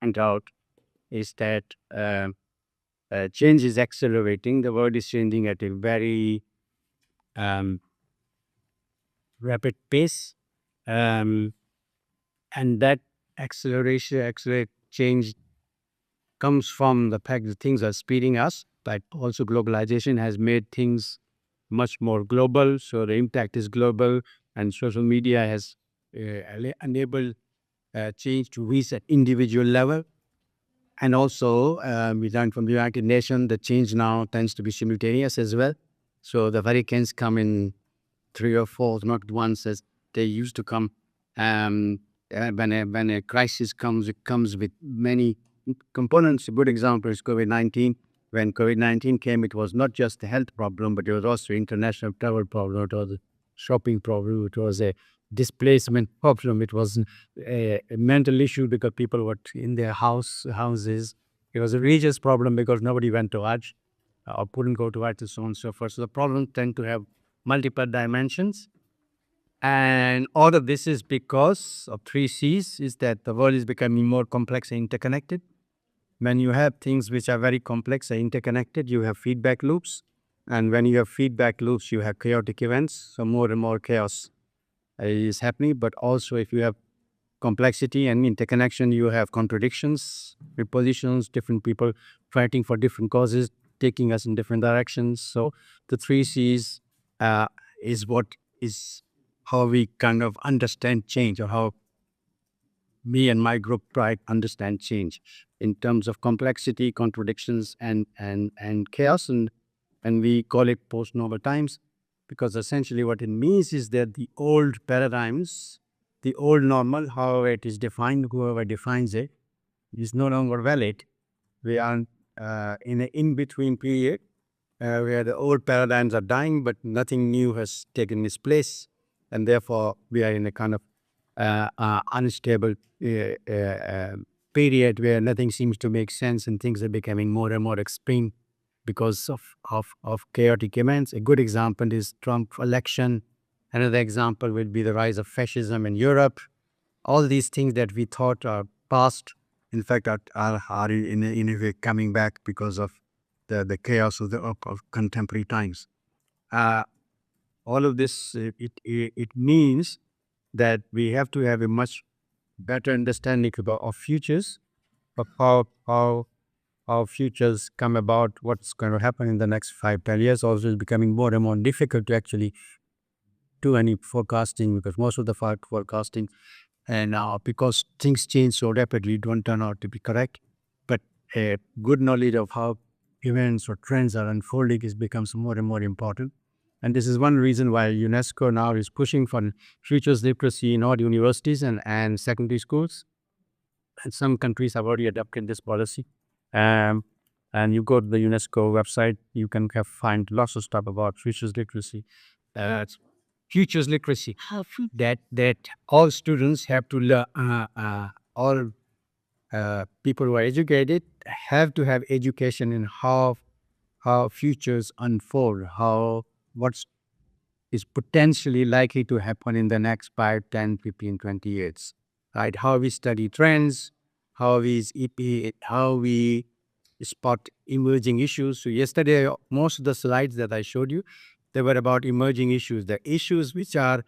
point out is that change is accelerating. The world is changing at a very um, rapid pace, um, and that accelerate change comes from the fact that things are speeding us, but also globalization has made things much more global. So the impact is global, and social media has enabled change to reach an individual level. And also, we learned from the United Nations, the change now tends to be simultaneous as well. So the hurricanes come in three or four, not once as they used to come. When a crisis comes, it comes with many components. A good example is COVID-19. When COVID-19 came, it was not just a health problem, but it was also international travel problem. It was a shopping problem. It was a displacement problem. It was a mental issue because people were in their houses. It was a religious problem because nobody went to Hajj or couldn't go to Hajj and so on and so forth. So the problems tend to have multiple dimensions. And all of this is because of three C's, is that the world is becoming more complex and interconnected. When you have things which are very complex and interconnected, you have feedback loops. And when you have feedback loops, you have chaotic events. So more and more chaos is happening. But also if you have complexity and interconnection, you have contradictions, repositions, different people fighting for different causes, taking us in different directions. So the three C's is what is how we kind of understand change, or how me and my group try to understand change in terms of complexity, contradictions, and chaos. And we call it post-normal times, because essentially what it means is that the old paradigms, the old normal, however it is defined, whoever defines it, is no longer valid. We are in an in-between period where the old paradigms are dying, but nothing new has taken its place. And therefore, we are in a kind of unstable period where nothing seems to make sense and things are becoming more and more extreme because of chaotic events. A good example is Trump election. Another example would be the rise of fascism in Europe. All these things that we thought are past, in fact, are in a way coming back because of the chaos of contemporary times. Uh, all of this, it means that we have to have a much better understanding about our futures, of how futures come about, what's going to happen in the next 5, 10 years. Also, is becoming more and more difficult to actually do any forecasting, because most of the forecasting and because things change so rapidly, don't turn out to be correct. But a good knowledge of how events or trends are unfolding becomes more and more important. And this is one reason why UNESCO now is pushing for futures literacy in all universities and secondary schools. And some countries have already adopted this policy. Um, and you go to the UNESCO website, you can find lots of stuff about futures literacy. Futures literacy, that all students have to learn, all people who are educated have to have education in how futures unfold, how what's is potentially likely to happen in the next 5, 10, 15, 20 years, right? How we study trends, how we spot emerging issues. So yesterday, most of the slides that I showed you, they were about emerging issues, the issues which are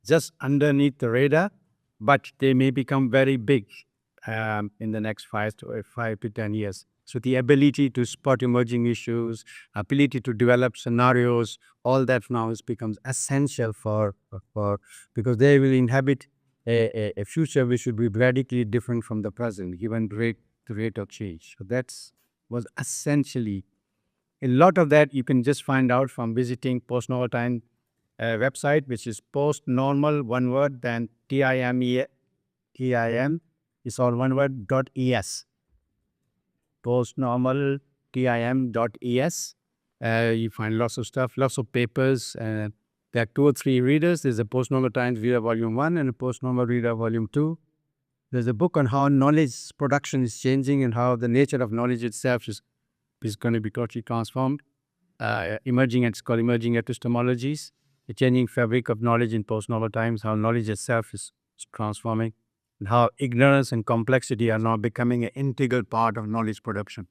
just underneath the radar, but they may become very big in the next 5 to 10 years. So the ability to spot emerging issues, ability to develop scenarios, all that now becomes essential for because they will inhabit a future which should be radically different from the present, given the rate of change. So that's was essentially a lot of that you can just find out from visiting Post-Normal Time website, which is postnormal, one word, then TIM, it's all one word, .es. Postnormal, TIM.es. You find lots of stuff, lots of papers. There are 2 or 3 readers. There's a Post-Normal Times Reader Volume 1 and a Post-Normal Reader Volume 2. There's a book on how knowledge production is changing and how the nature of knowledge itself is going to be totally transformed. It's called Emerging Epistemologies, the changing fabric of knowledge in post-normal times, how knowledge itself is transforming. and how ignorance and complexity are now becoming an integral part of knowledge production.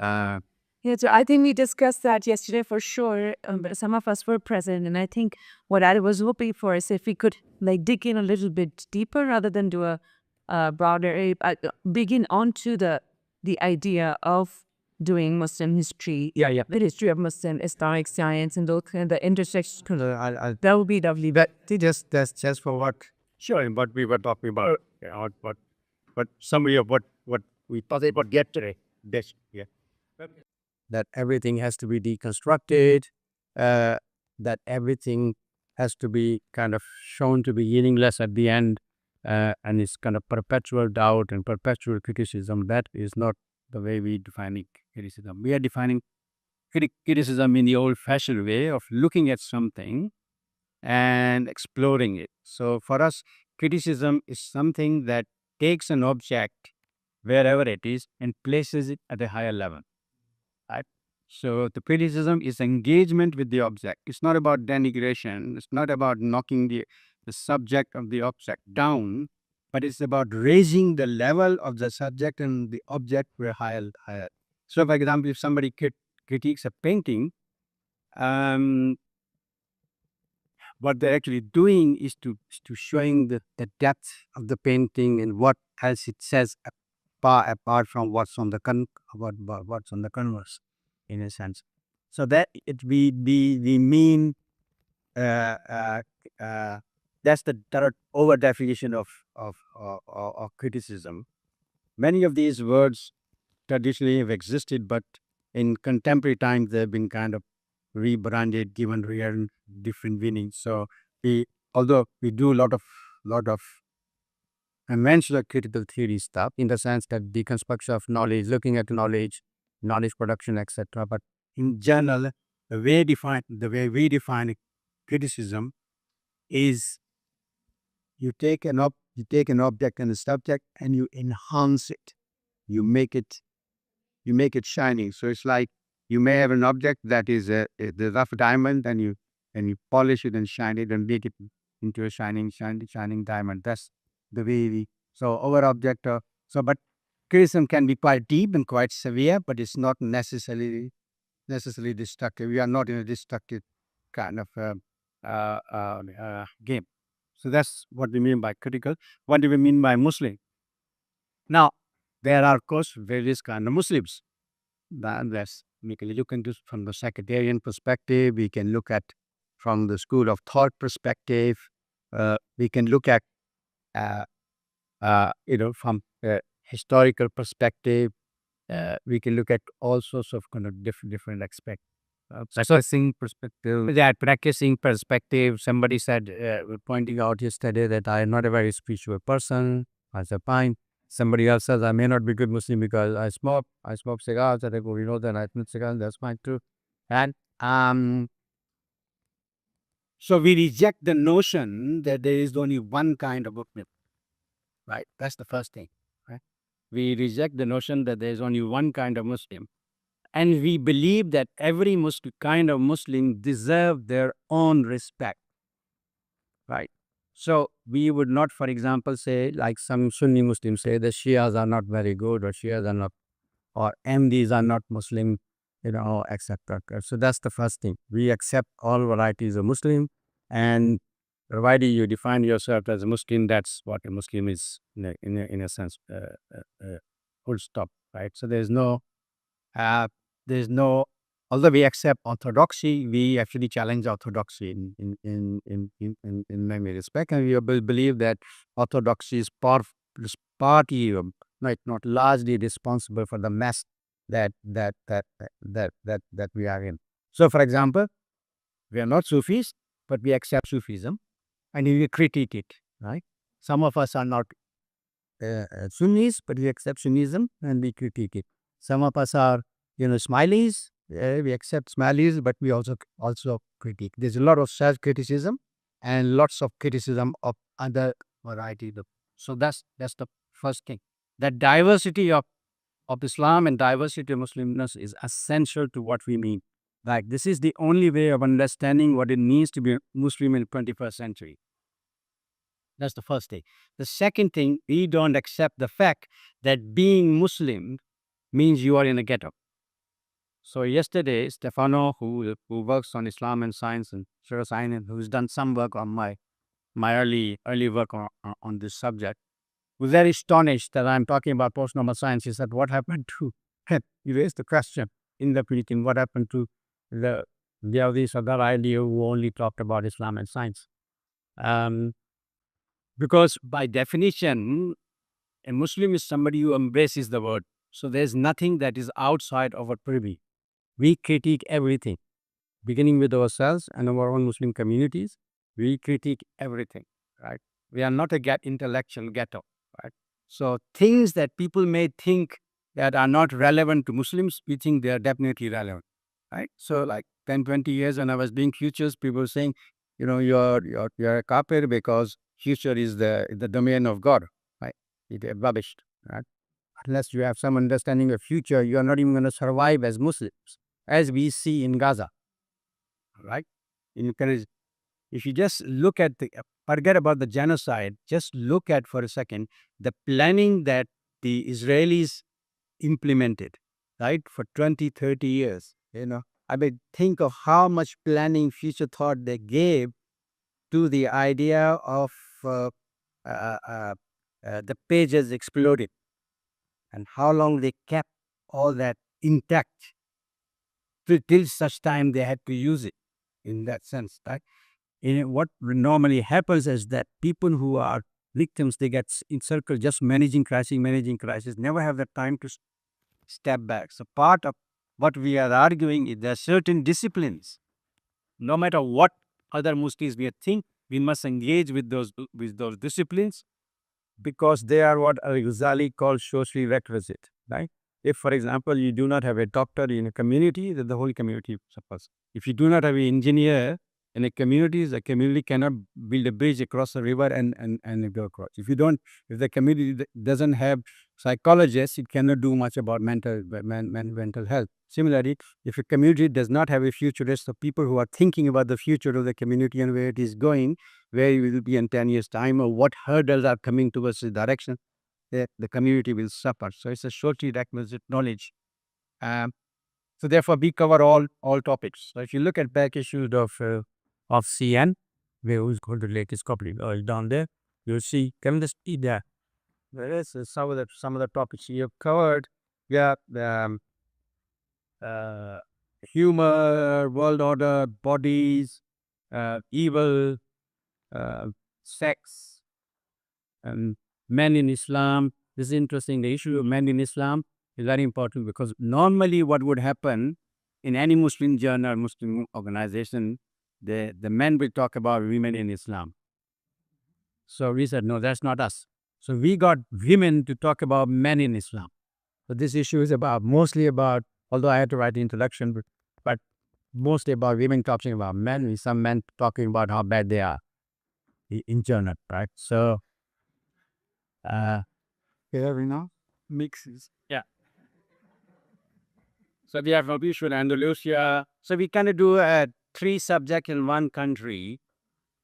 Yeah, so I think we discussed that yesterday for sure. But some of us were present, and I think what I was hoping for is if we could like dig in a little bit deeper rather than do a broader, begin onto the idea of doing Muslim history, Yeah. the history of Muslim Islamic science, and those kind of the intersections. That would be lovely. That that's just for what sure what we were talking about. What summary of what we thought about yesterday. This that everything has to be deconstructed, that everything has to be kind of shown to be meaningless at the end, and it's kind of perpetual doubt and perpetual criticism. That is not the way we define criticism. We are defining criticism in the old-fashioned way of looking at something and exploring it. So for us, criticism is something that takes an object wherever it is and places it at a higher level. Right? So the criticism is engagement with the object. It's not about denigration. It's not about knocking the subject of the object down, but it's about raising the level of the subject and the object to a higher. So, for example, if somebody critiques a painting, um, what they're actually doing is to showing the depth of the painting and what else it says apart from what's on the what's on the canvas, in a sense. So that we mean uh, uh, uh, that's the third over definition of criticism. Many of these words traditionally have existed, but in contemporary times they've been kind of rebranded, given real different meanings. So although we do a lot of conventional critical theory stuff in the sense that deconstruction of knowledge, looking at knowledge production, etc. But in general, the way we define criticism is you take an object and a subject and you enhance it. You make it shining. So it's like you may have an object that is the rough diamond, and you polish it and shine it and make it into a shining diamond. That's the way we. So our object. But criticism can be quite deep and quite severe, but it's not necessarily destructive. We are not in a destructive kind of game. So that's what we mean by critical. What do we mean by Muslim? Now, there are, of course, various kind of Muslims. We can look into from the sectarian perspective. We can look at from the school of thought perspective. We can look at from a historical perspective. We can look at all sorts of kind of different aspects. Practicing perspective. Yeah, practicing perspective. Somebody said, pointing out yesterday that I am not a very spiritual person. I said, fine. Somebody else says I may not be good Muslim because I smoke. I smoke cigars. And I go, then I smoke cigars. That's fine too. And so we reject the notion that there is only one kind of Muslim. Right. That's the first thing. Right. We reject the notion that there is only one kind of Muslim. And we believe that every kind of Muslim deserve their own respect, right? So we would not, for example, say like some Sunni Muslims say the Shias are not very good, or Shias are not, or MDs are not Muslim, etc. So that's the first thing. We accept all varieties of Muslim, and provided you define yourself as a Muslim, that's what a Muslim is in a sense. Full stop, right? So there's no, although we accept orthodoxy, we actually challenge orthodoxy in many respects, and we believe that orthodoxy is partly, not largely responsible for the mess that we are in. So, for example, we are not Sufis, but we accept Sufism and we critique it. Right? Some of us are not Sunnis, but we accept Sunnism and we critique it. Some of us are, Smileys. We accept Smileys, but we also critique. There's a lot of self-criticism and lots of criticism of other varieties. So that's the first thing. That diversity of Islam and diversity of Muslimness is essential to what we mean. Like this is the only way of understanding what it means to be Muslim in the 21st century. That's the first thing. The second thing, we don't accept the fact that being Muslim means you are in a ghetto. So yesterday, Stefano, who works on Islam and science and science, and who's done some work on my early work on this subject, was very astonished that I'm talking about post-normal science. He said, "What happened to?" He raised the question in the meeting, "What happened to the Ziauddin Sardar AUI who only talked about Islam and science?" Um, because by definition, a Muslim is somebody who embraces the word. So there's nothing that is outside of our privy. We critique everything, beginning with ourselves and our own Muslim communities. We critique everything, right? We are not a intellectual ghetto, right? So things that people may think that are not relevant to Muslims, we think they are definitely relevant, right? So like 10, 20 years when I was doing futures, people were saying, you're a kafir because future is the domain of God, right? It is rubbish, right? Unless you have some understanding of future, you are not even going to survive as Muslims, as we see in Gaza, right? You can, if you just look at forget about the genocide, just look at for a second the planning that the Israelis implemented, right, for 20, 30 years. I mean, think of how much planning, future thought they gave to the idea of uh, uh, uh, the pages exploding and how long they kept all that intact till such time they had to use it in that sense, right? What normally happens is that people who are victims, they get encircled just managing crisis, never have the time to step back. So part of what we are arguing is there are certain disciplines, no matter what other Muslims we think, we must engage with those disciplines because they are what Al-Ghazali calls socially requisite, right? If, for example, you do not have a doctor in a community, then the whole community suffers. If you do not have an engineer in a community, the community cannot build a bridge across a river and go across. If the community doesn't have psychologists, it cannot do much about mental health. Similarly, if a community does not have a futurist, so people who are thinking about the future of the community and where it is going, where it will be in 10 years' time, or what hurdles are coming towards the direction, the community will suffer. So it's a shortly requisite knowledge. Um, so therefore, we cover all topics. So if you look at back issues of CN, where who's called the latest copy down there, you'll see chemistry there. There is some of the topics you have covered. Yeah, uh, humor, world order, bodies, evil, uh, sex, and men in Islam. This is interesting. The issue of men in Islam is very important because normally what would happen in any Muslim journal, Muslim organization, the men will talk about women in Islam. So we said, no, that's not us. So we got women to talk about men in Islam. So this issue is mostly about, although I had to write the introduction, but mostly about women talking about men, with some men talking about how bad they are in general, right? So, here we know mixes. Yeah. So we have Mauritius and Andalusia. So we kind of do three subjects in one country,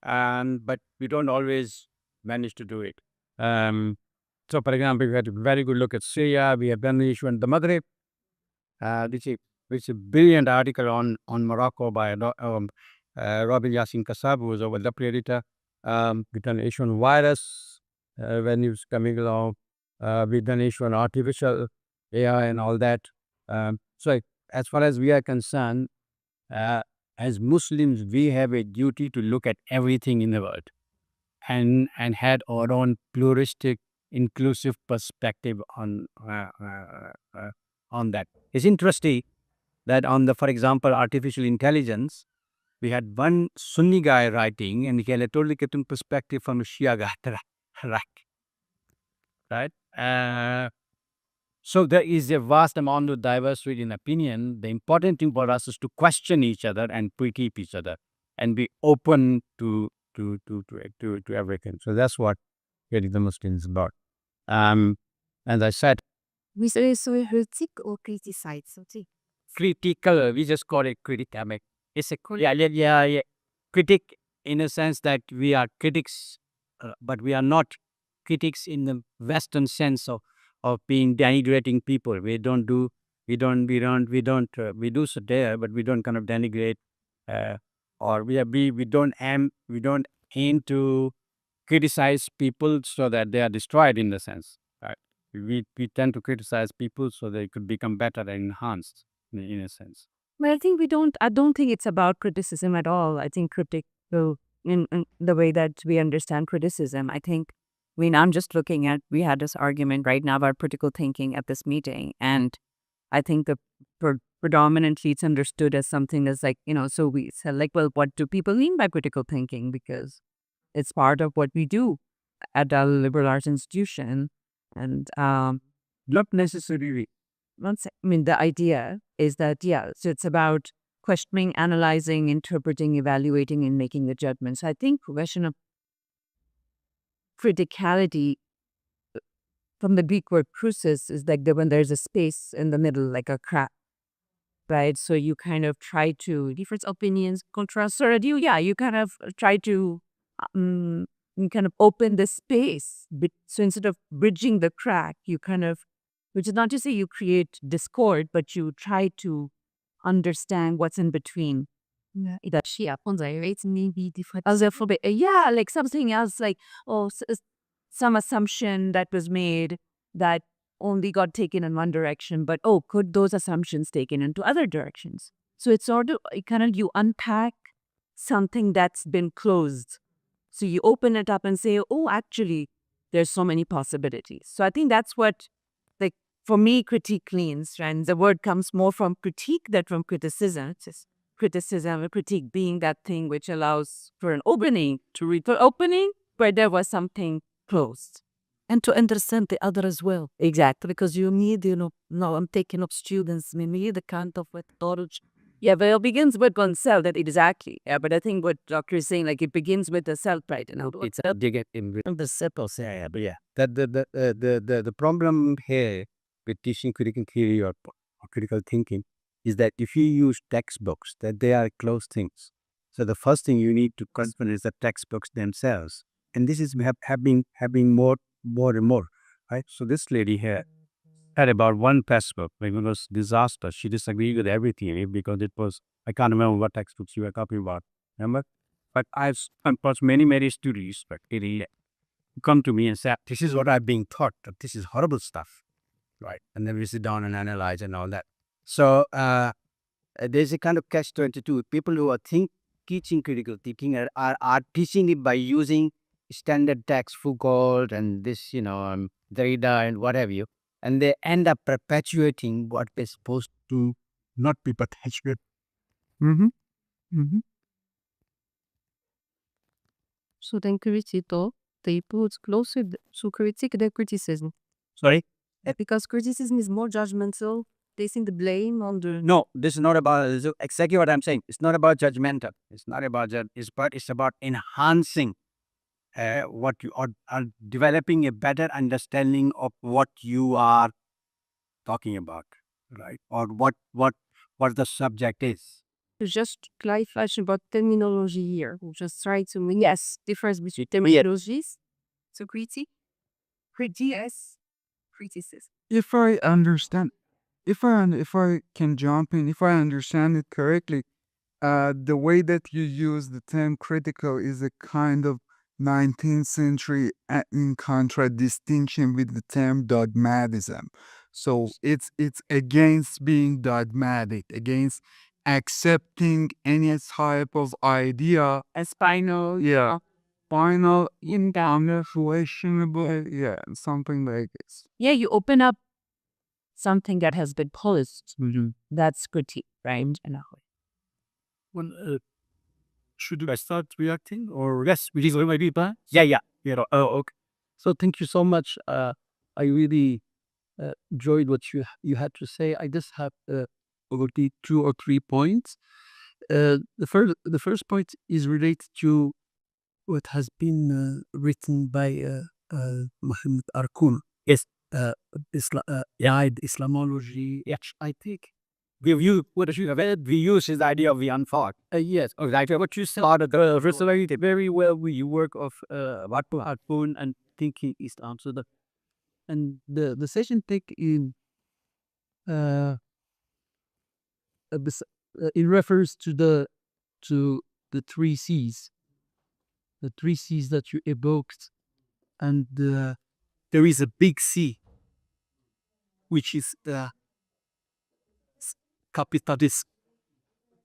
but we don't always manage to do it. So, for example, we had a very good look at Syria. We have done the issue in the Maghreb, which is a brilliant article on Morocco by Robin Yassin Kassab, who was our deputy editor. We've done an issue on virus when it was coming along. We've done an issue on artificial AI and all that. So as far as we are concerned, as Muslims, we have a duty to look at everything in the world and had our own pluralistic, inclusive perspective on that. It's interesting that for example, artificial intelligence, we had one Sunni guy writing, and he had a totally different perspective from a Shia guy, right? So there is a vast amount of diversity in opinion. The important thing for us is to question each other and critique each other, and be open to everything. So that's what getting the Muslims about. As I said, We say so critique or criticize something. critical. We just call it critic. I mean, it's a critic in a sense that we are critics but we are not critics in the Western sense of being denigrating people. We don't do, we do so there, but we don't kind of denigrate, or we don't aim to criticize people so that they are destroyed in the sense. Right? We tend to criticize people so they could become better and enhanced in a sense. Well, I don't think it's about criticism at all. I think critical in the way that we understand criticism. I'm just looking at, we had this argument right now about critical thinking at this meeting. And I think predominantly it's understood as something that's like, so we said like, well, what do people mean by critical thinking? Because it's part of what we do at a liberal arts institution. And Not necessarily. the idea is that, so it's about questioning, analyzing, interpreting, evaluating, and making the judgments. I think question of criticality from the Greek word krusis is like when there's a space in the middle, like a crack, right? So you kind of try to, different opinions, contrast, or you kind of try to you kind of open the space. So instead of bridging the crack, you kind of, which is not to say you create discord, but you try to understand what's in between. That she happens, right? Maybe different. Like something else, like, some assumption that was made that only got taken in one direction, but could those assumptions taken into other directions? So it's sort of kind of, you unpack something that's been closed. So you open it up and say, actually, there's so many possibilities. So I think that's what, like, for me, critique means, and the word comes more from critique than from criticism. It's just criticism, a critique being that thing which allows for an opening, to read for opening where there was something closed. And to understand the other as well. Exactly. Because you need, now I'm taking up students, maybe the kind of methodology. Yeah, but it begins with oneself. That exactly. Yeah, but I think what Doctor is saying, like, it begins with the self, right? It's a dig in the simple say, but yeah. That the problem here with teaching critical theory or critical thinking is that if you use textbooks, that they are closed things. So the first thing you need to confront is the textbooks themselves, and this is happening more and more, right? So this lady here had about one textbook when it was disaster. She disagreed with everything because it was, I can't remember what textbooks you were talking about. Remember? But I've approached many students, but really come to me and say, this is what I'm being taught, that this is horrible stuff, right? And then we sit down and analyze and all that. So there's a kind of catch-22. People who are teaching critical thinking are teaching it by using standard text, Foucault and this, Derrida and what have you. And they end up perpetuating what is supposed to not be perpetuated. So then critique, they put closer to critique than criticism. Sorry? Because criticism is more judgmental, placing the blame on the... No, this is not about, this is exactly what I'm saying. It's not about judgmental. It's not about it's about enhancing what you are developing a better understanding of what you are talking about, right? Or what the subject is. To just clarify about terminology here. We'll just try to make difference between Yeah. terminologies. So critique, criticism. If I understand, if I can jump in, if I understand it correctly, the way that you use the term critical is a kind of 19th century in contradistinction with the term dogmatism. So it's against being dogmatic, against accepting any type of idea as final. yeah, final, unquestionable, yeah, something like this. Yeah, you open up something that has been polished. Mhm. That's critique, right? In a way. Well, should I start reacting or yes, we just maybe back? Yeah. Okay. So thank you so much. I really enjoyed what you had to say. I just have only 2 or 3 points. The first point is related to what has been written by Mohammed Arkun. Yes. Islamology. Yes, I think we use his idea of the unthought. Yes, exactly. What you said about the personality very well. We work of what Harpoon and thinking is answer the and the session take uh, in reference to the three C's, the three C's that you evoked, and there is a big C, which is capitalist.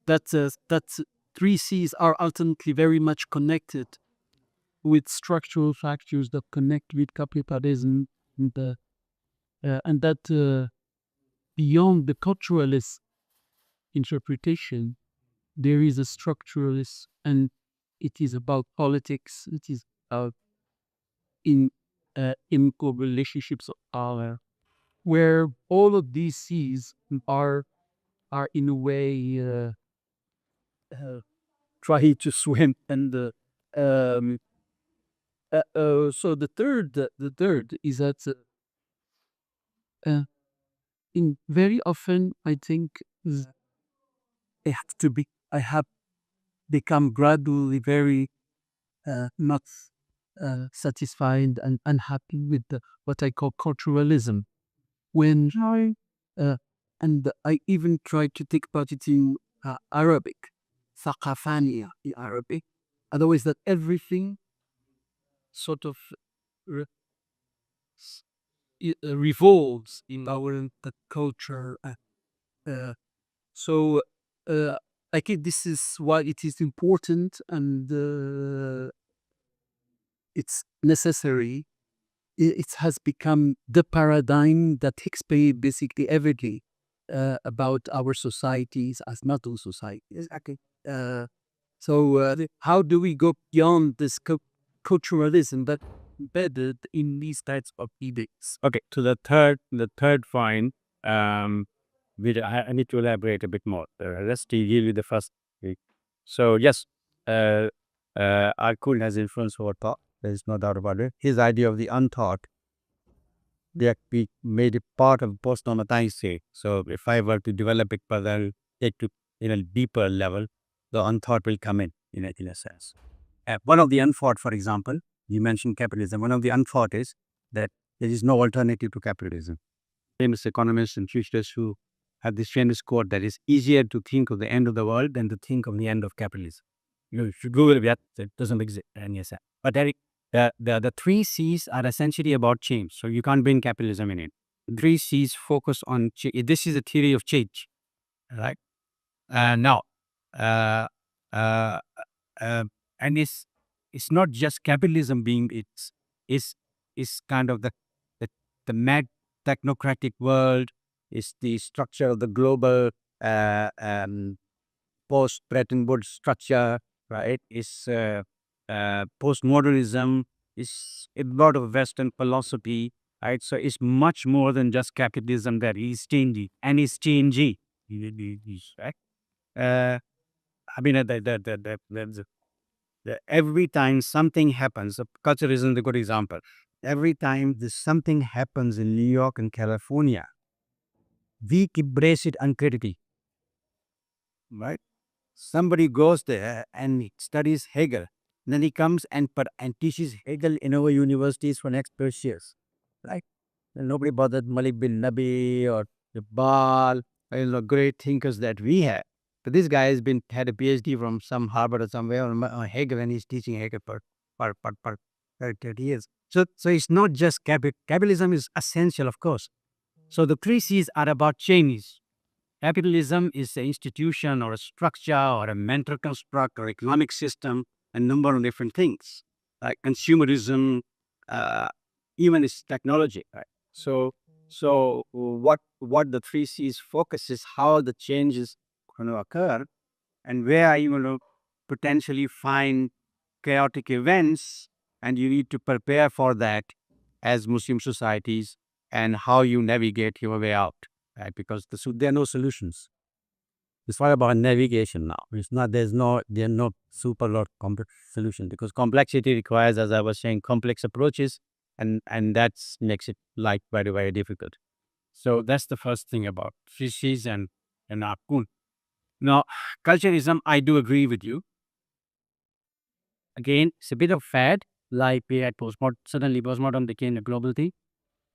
That three C's are ultimately very much connected with structural factors that connect with capitalism, and that beyond the culturalist interpretation, there is a structuralist, and it is about politics. It is about in relationships of power, where all of these C's are in a way try to swim. And um, so the third is that in very often I think I have become gradually very not satisfied and unhappy with what I call culturalism. When uh, and I even tried to think about it in Arabic, ثقافانية in Arabic. Otherwise, that everything sort of re- revolves in our the culture. Uh, so uh, I think this is why it is important, and it's necessary. It has become the paradigm that explains basically everything about our societies as modern societies. Okay. How do we go beyond this culturalism that embedded in these types of edicts? Okay, to the third point, I need to elaborate a bit more. Let's deal with the first. Okay. So yes, Alkuin has influence over thought. There is no doubt about it. His idea of the unthought, that we made it part of post-normatized state. So if I were to develop it further, take to in a deeper level, the unthought will come in a sense. One of the unthought, for example, you mentioned capitalism. One of the unthought is that there is no alternative to capitalism. Famous economists and futurists who have this famous quote that it's easier to think of the end of the world than to think of the end of capitalism. You should Google that. It doesn't exist in a sense. But the three C's are essentially about change. So you can't bring capitalism in it. Three C's focus on change. This is a theory of change, right? Now, uh, uh, uh, and it's not just capitalism being it's kind of the the mad technocratic world. Is the structure of the global post Bretton Woods structure, right? Is postmodernism, is a lot of Western philosophy, right? So it's much more than just capitalism that is changing and is changing, right? Uh, I mean, every time something happens, culture isn't a good example. Every time something happens in New York and California, we embrace it uncritically, right? Somebody goes there and he studies Hegel. Then he comes and teaches Hegel in our universities for next 30 years, right? And nobody bothered Malik bin Nabi or Iqbal, great thinkers that we have. But this guy had a PhD from some Harvard or somewhere on Hegel, and he's teaching Hegel for 30 years. So it's not just capitalism is essential, of course. So the three C's are about change. Capitalism is an institution or a structure or a mental construct or economic system, a number of different things, like consumerism, uh, even its technology. Right? So what the three C's focus is how the change is going to occur, and where are you going to potentially find chaotic events, and you need to prepare for that as Muslim societies, and how you navigate your way out, right? Because there are no solutions. It's not about navigation now. There are no super lot complex solution, because complexity requires, as I was saying, complex approaches, and that makes it like very, very difficult. So that's the first thing about species. And and Akun. Now, culturism, I do agree with you. Again, it's a bit of fad, like we had postmodern, suddenly postmodern became a global thing.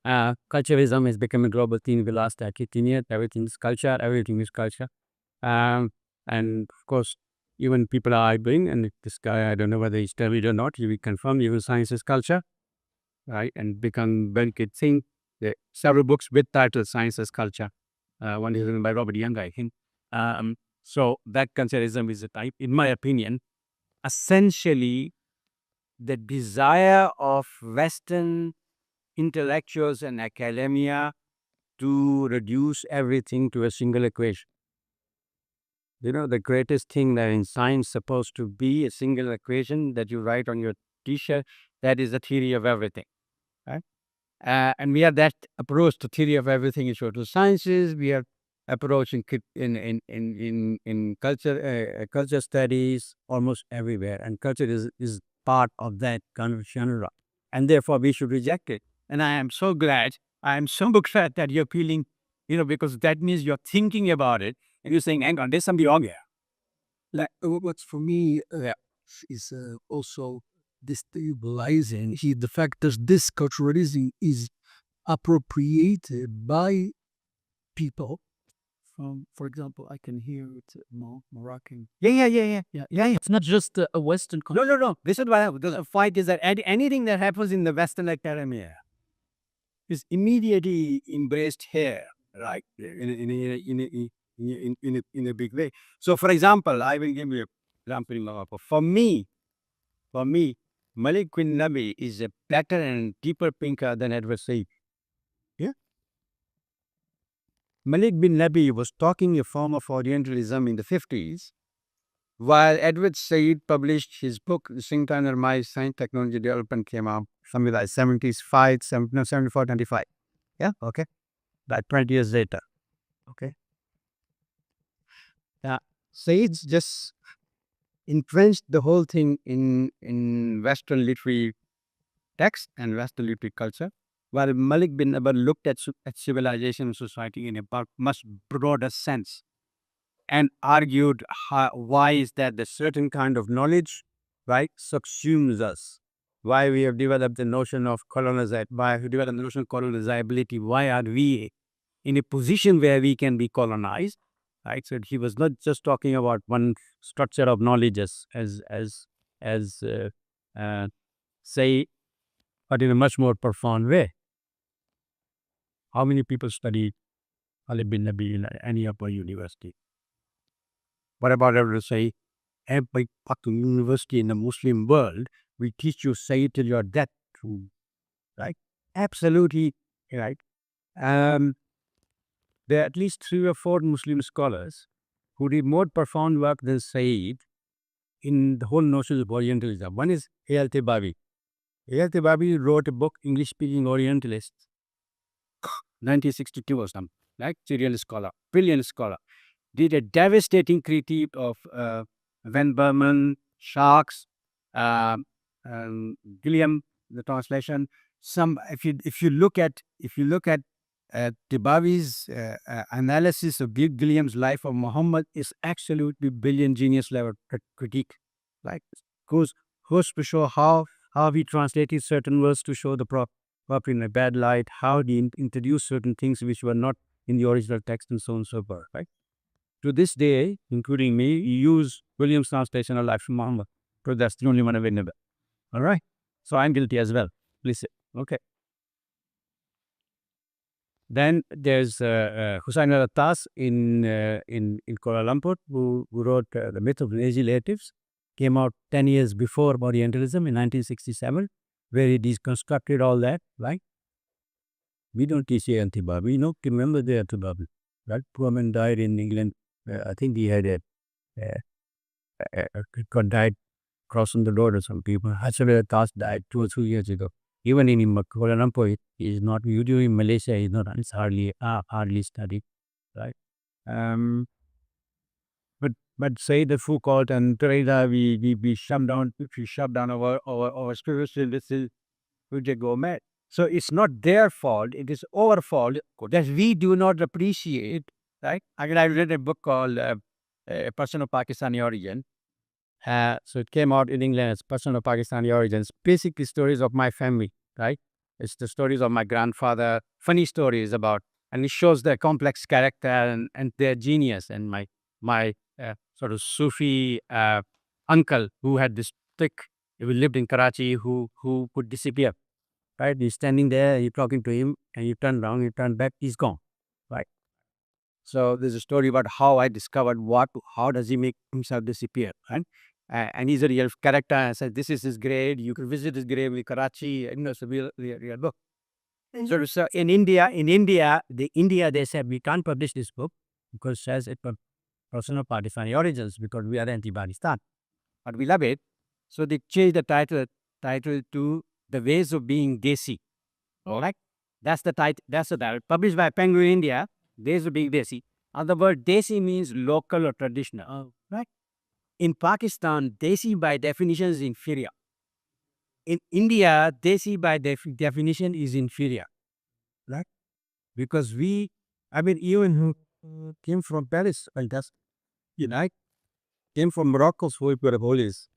Culturism has become a global thing in the last 15 years. Everything is culture, everything is culture. Um, and of course, even people are arguing, and this guy, I don't know whether he's studied or not, he will confirm even science is culture, right? And become very good thing. There are several books with title Science as Culture. One is written by Robert Young, I think. So that culturism is a type, in my opinion, essentially the desire of Western intellectuals and academia to reduce everything to a single equation. You know, the greatest thing that in science supposed to be a single equation that you write on your t-shirt, that is the theory of everything, right? And we have that approach to theory of everything in social sciences. We are approaching in culture studies almost everywhere, and culture is part of that kind of genre, and therefore we should reject it. And I am so glad, I am so glad that you're feeling, because that means you're thinking about it and you're saying, hang on, there's something wrong here. Like what's for me is also destabilizing the fact that this culturalism is appropriated by people from, for example, I can hear it Moroccan. Yeah. It's not just a Western culture. No. This is what the fight is that anything that happens in the Western academia is immediately embraced here, right? In a big way. So, for example, I will give you an example. For me, Malik bin Nabi is a better and deeper thinker than Edward Said. Yeah. Malik bin Nabi was talking a form of Orientalism in the 50s, while Edward Said published his book, The Singtan My Science Technology Development, came out something like 74, 25. Yeah, okay. Like 20 years later. Okay. Now, Said's just entrenched the whole thing in Western literary text and Western literary culture, while Malik bin Nabi looked at civilization and society in a much broader sense and argued why is that the certain kind of knowledge, right, subsumes us. Why we have developed the notion of why we developed the notion of colonizability. Why are we in a position where we can be colonized? Right. So he was not just talking about one structure of knowledge as say, but in a much more profound way. How many people study Ali bin Nabi in any upper university? What about everyone say, every fucking university in the Muslim world, we teach you say it till your death, right? Absolutely, right? There are at least 3 or 4 Muslim scholars who did more profound work than Said in the whole notion of Orientalism. One is Al-Tibawi. Al-Tibawi wrote a book, English-speaking Orientalists, 1962 or something, like serial scholar, brilliant scholar. Did a devastating critique of Van Berman, Sharks, Gilliam, the translation. If you look at Tibawi's analysis of Gilliam's life of Muhammad, is absolutely brilliant, genius level critique. Like goes to show how he translated certain words to show the proper in a bad light, how he introduced certain things which were not in the original text, and so on and so forth. Right. To this day, including me, you use William's translation of Life of Muhammad, because that's the only one available. All right. So I'm guilty as well. Please. Okay. Then there's Hussain al-Attas in Kuala Lumpur, who wrote The Myth of Lazy Relatives, came out 10 years before Orientalism in 1967, where he deconstructed all that, right? We don't teach Al-Tibawi. We don't remember the Al-Tibawi. That poor man died in England. I think he had died crossing the road or some people. Hussain al-Attas died 2 or 3 years ago. Even in Kuala Lumpur, he is not. You do in Malaysia, he's not. It's hardly studied, right? But say the Foucault and Teresa, we shut down our spiritual. This is we just go mad. So it's not their fault. It is our fault that we do not appreciate right? I read a book called A Person of Pakistani Origin. So it came out in England as Person of Pakistani Origins. Basically, stories of my family, right? It's the stories of my grandfather, funny stories about, and it shows their complex character and their genius. And my sort of Sufi uncle who had this thick, who lived in Karachi, who could disappear, right? You're standing there, you're talking to him, and you turn around, you turn back, he's gone, right? So there's a story about how I discovered how does he make himself disappear, right? And he's a real character. I said, this is his grave. You can visit his grave in Karachi. It's a real book. So in India, they said we can't publish this book because it says it's a person of Pakistani origins because we are anti-Pakistan, but we love it. So they changed the title to The Ways of Being Desi. All right, that's the title. That's the title. Published by Penguin India. Ways of Being Desi. And the word Desi means local or traditional. Right. In Pakistan, Desi by definition is inferior. In India, Desi by definition is inferior. Right. Because even who came from Paris, and that's, came from Morocco's holies.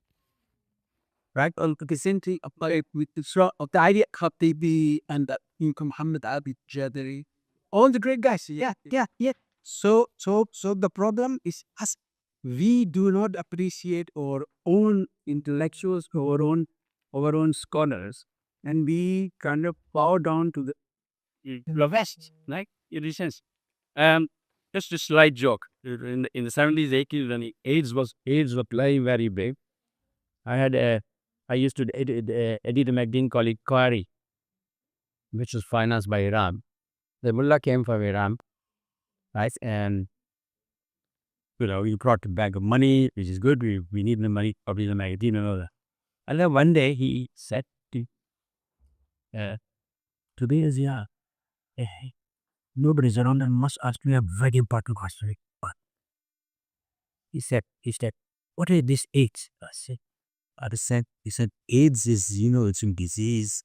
Right? Recently applied with the idea Khatibi and Muhammad Abid Jadari, all the great guys. Yeah. So the problem is us. We do not appreciate our own intellectuals, our own scholars, and we kind of bow down to the West, right? In a sense. Um, just a slight joke. In the 70s, 80s, when AIDS was playing very big, I used to edit a magazine called Inquiry, which was financed by Iran. The mullah came from Iran, right? And, he brought a bag of money, which is good. We need the money, probably the magazine and all that. And then one day he said, uh, today is, eh, nobody's around and must ask me a very important question. But he said, what is this AIDS? He said, AIDS is, it's a disease,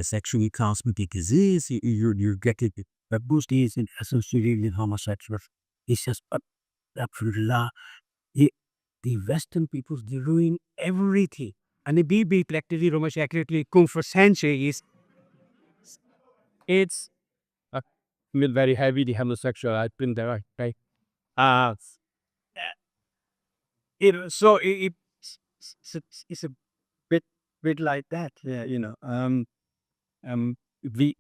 sexually transmitted disease. You get it. But most is associated with homosexuals. He says, but Alhamdulillah, the Western peoples, they ruin everything. And the BB practically, Romesh accurately, Kung for centuries. It's very heavy, the homosexual. I've been there, right? Uh, so it's a bit like that. Yeah, um, we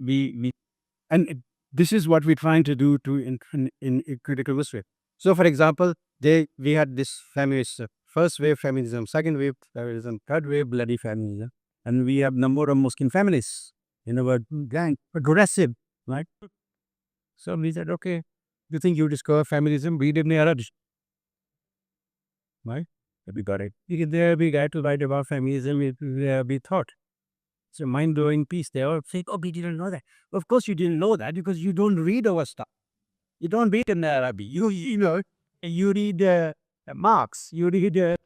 and this is what we're trying to do in critical history. So, for example, we had this feminist first wave feminism, second wave feminism, third wave bloody feminism, and we have number of Muslim feminists in our gang, aggressive, right? So we said, okay, you think you discover feminism? We didn't right? We got it. There we got to write about feminism. We thought. It's a mind-blowing piece. They all say, oh, we didn't know that. Of course you didn't know that because you don't read our stuff. You don't read in Arabic. You read Marx. You read,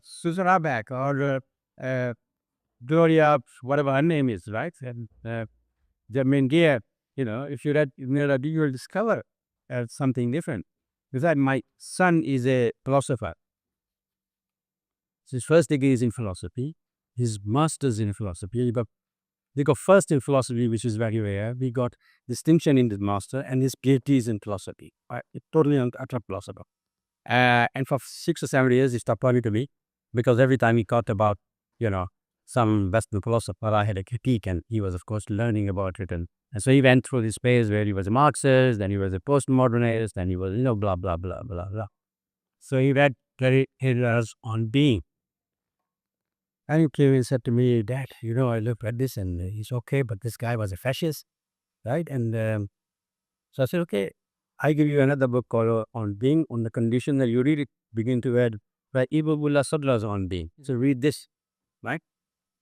Susan Rabeck or Gloria, whatever her name is, right? And Germaine Gear. If you read in Arabic, you will discover something different. Because my son is a philosopher. His first degree is in philosophy. His master's in philosophy. He got first in philosophy, which is very rare. We got distinction in the master, and his PhD is in philosophy. Totally utter philosopher. And for 6 or 7 years, he stopped talking to me because every time he talked about, some Western philosopher, I had a critique, and he was, of course, learning about it. And so he went through this phase where he was a Marxist, then he was a postmodernist, then he was, blah, blah, blah, blah, blah. So he read Heidegger's On Being. And he came and said to me, Dad, I looked at this and he's okay, but this guy was a fascist, right? And so I said, okay, I give you another book called On Being, on the condition that you read it, begin to read by Ziauddin Sardar's On Being. So read this, right?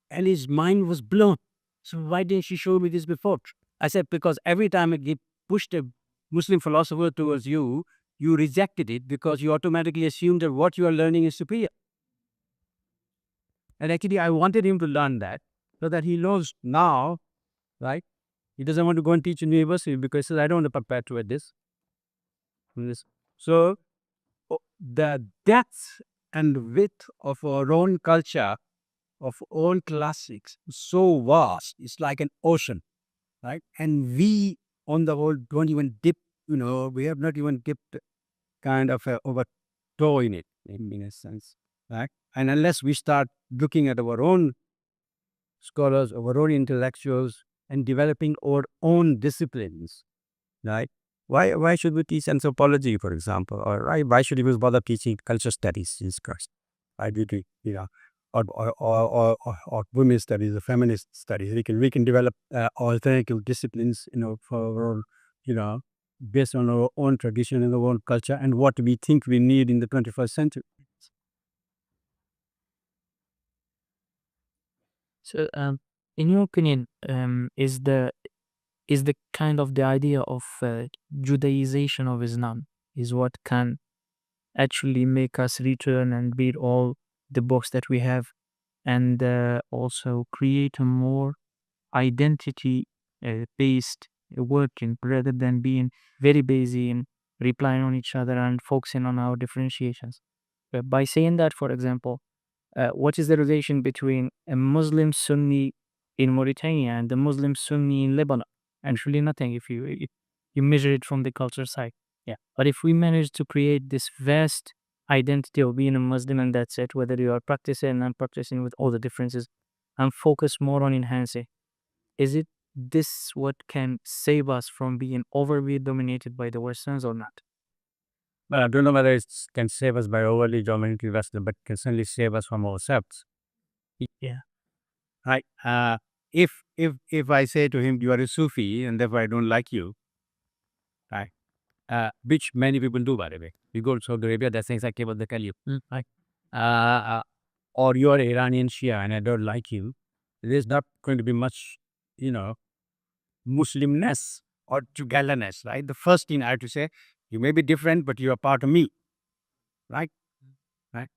And his mind was blown. So why didn't you show me this before? I said, because every time he pushed a Muslim philosopher towards you, you rejected it because you automatically assumed that what you are learning is superior. And actually, I wanted him to learn that so that he knows now, right, He doesn't want to go and teach in university because he says, I don't want to perpetuate this. So the depth and width of our own culture, of own classics, is so vast. It's like an ocean, right? And we, on the whole, don't even dip. We have not even dipped kind of over toe in it, in a sense, right? And unless we start looking at our own scholars, our own intellectuals, and developing our own disciplines, right? Why should we teach anthropology, for example, or why should we bother teaching culture studies in schools? Why do we, or women's studies, or feminist studies? We can develop alternative disciplines, for our own, based on our own tradition and our own culture and what we think we need in the 21st century. So, in your opinion, is the kind of the idea of Judaization of Islam is what can actually make us return and read all the books that we have, and also create a more identity based working rather than being very busy and relying on each other and focusing on our differentiations. By saying that, for example, what is the relation between a Muslim Sunni in Mauritania and the Muslim Sunni in Lebanon? And really nothing if you measure it from the culture side. Yeah. But if we manage to create this vast identity of being a Muslim and that's it, whether you are practicing and non-practicing with all the differences, and focus more on enhancing, is it this what can save us from being overly dominated by the Westerns or not? But I don't know whether it can save us by overly dominating Western, but can certainly save us from ourselves. Yeah. Right. If I say to him, you are a Sufi and therefore I don't like you, right? Which many people do, by the way. You go to Saudi Arabia, that's exactly what they tell you. Right. Or you are Iranian Shia and I don't like you. There's not going to be much, Muslimness or togetherness, right? The first thing I have to say, you may be different, but you are part of me, right? Right.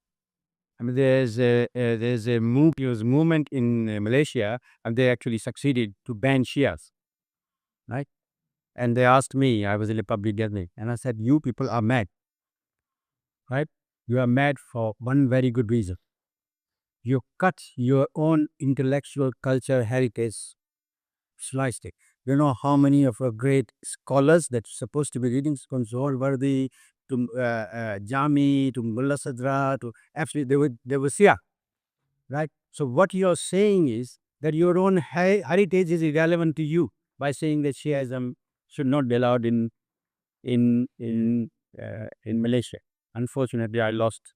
I mean, there's a movement in Malaysia, and they actually succeeded to ban Shias, right? And they asked me, I was in a public gathering, and I said, you people are mad, right? You are mad for one very good reason. You cut your own intellectual culture heritage, sliced it. You know how many of our great scholars that's supposed to be reading from Zohar-Wardi to Jami to Mullah Sadra to actually they were Shia, right? So what you're saying is that your own heritage is irrelevant to you by saying that Shiaism should not be allowed in Malaysia. Unfortunately, I lost.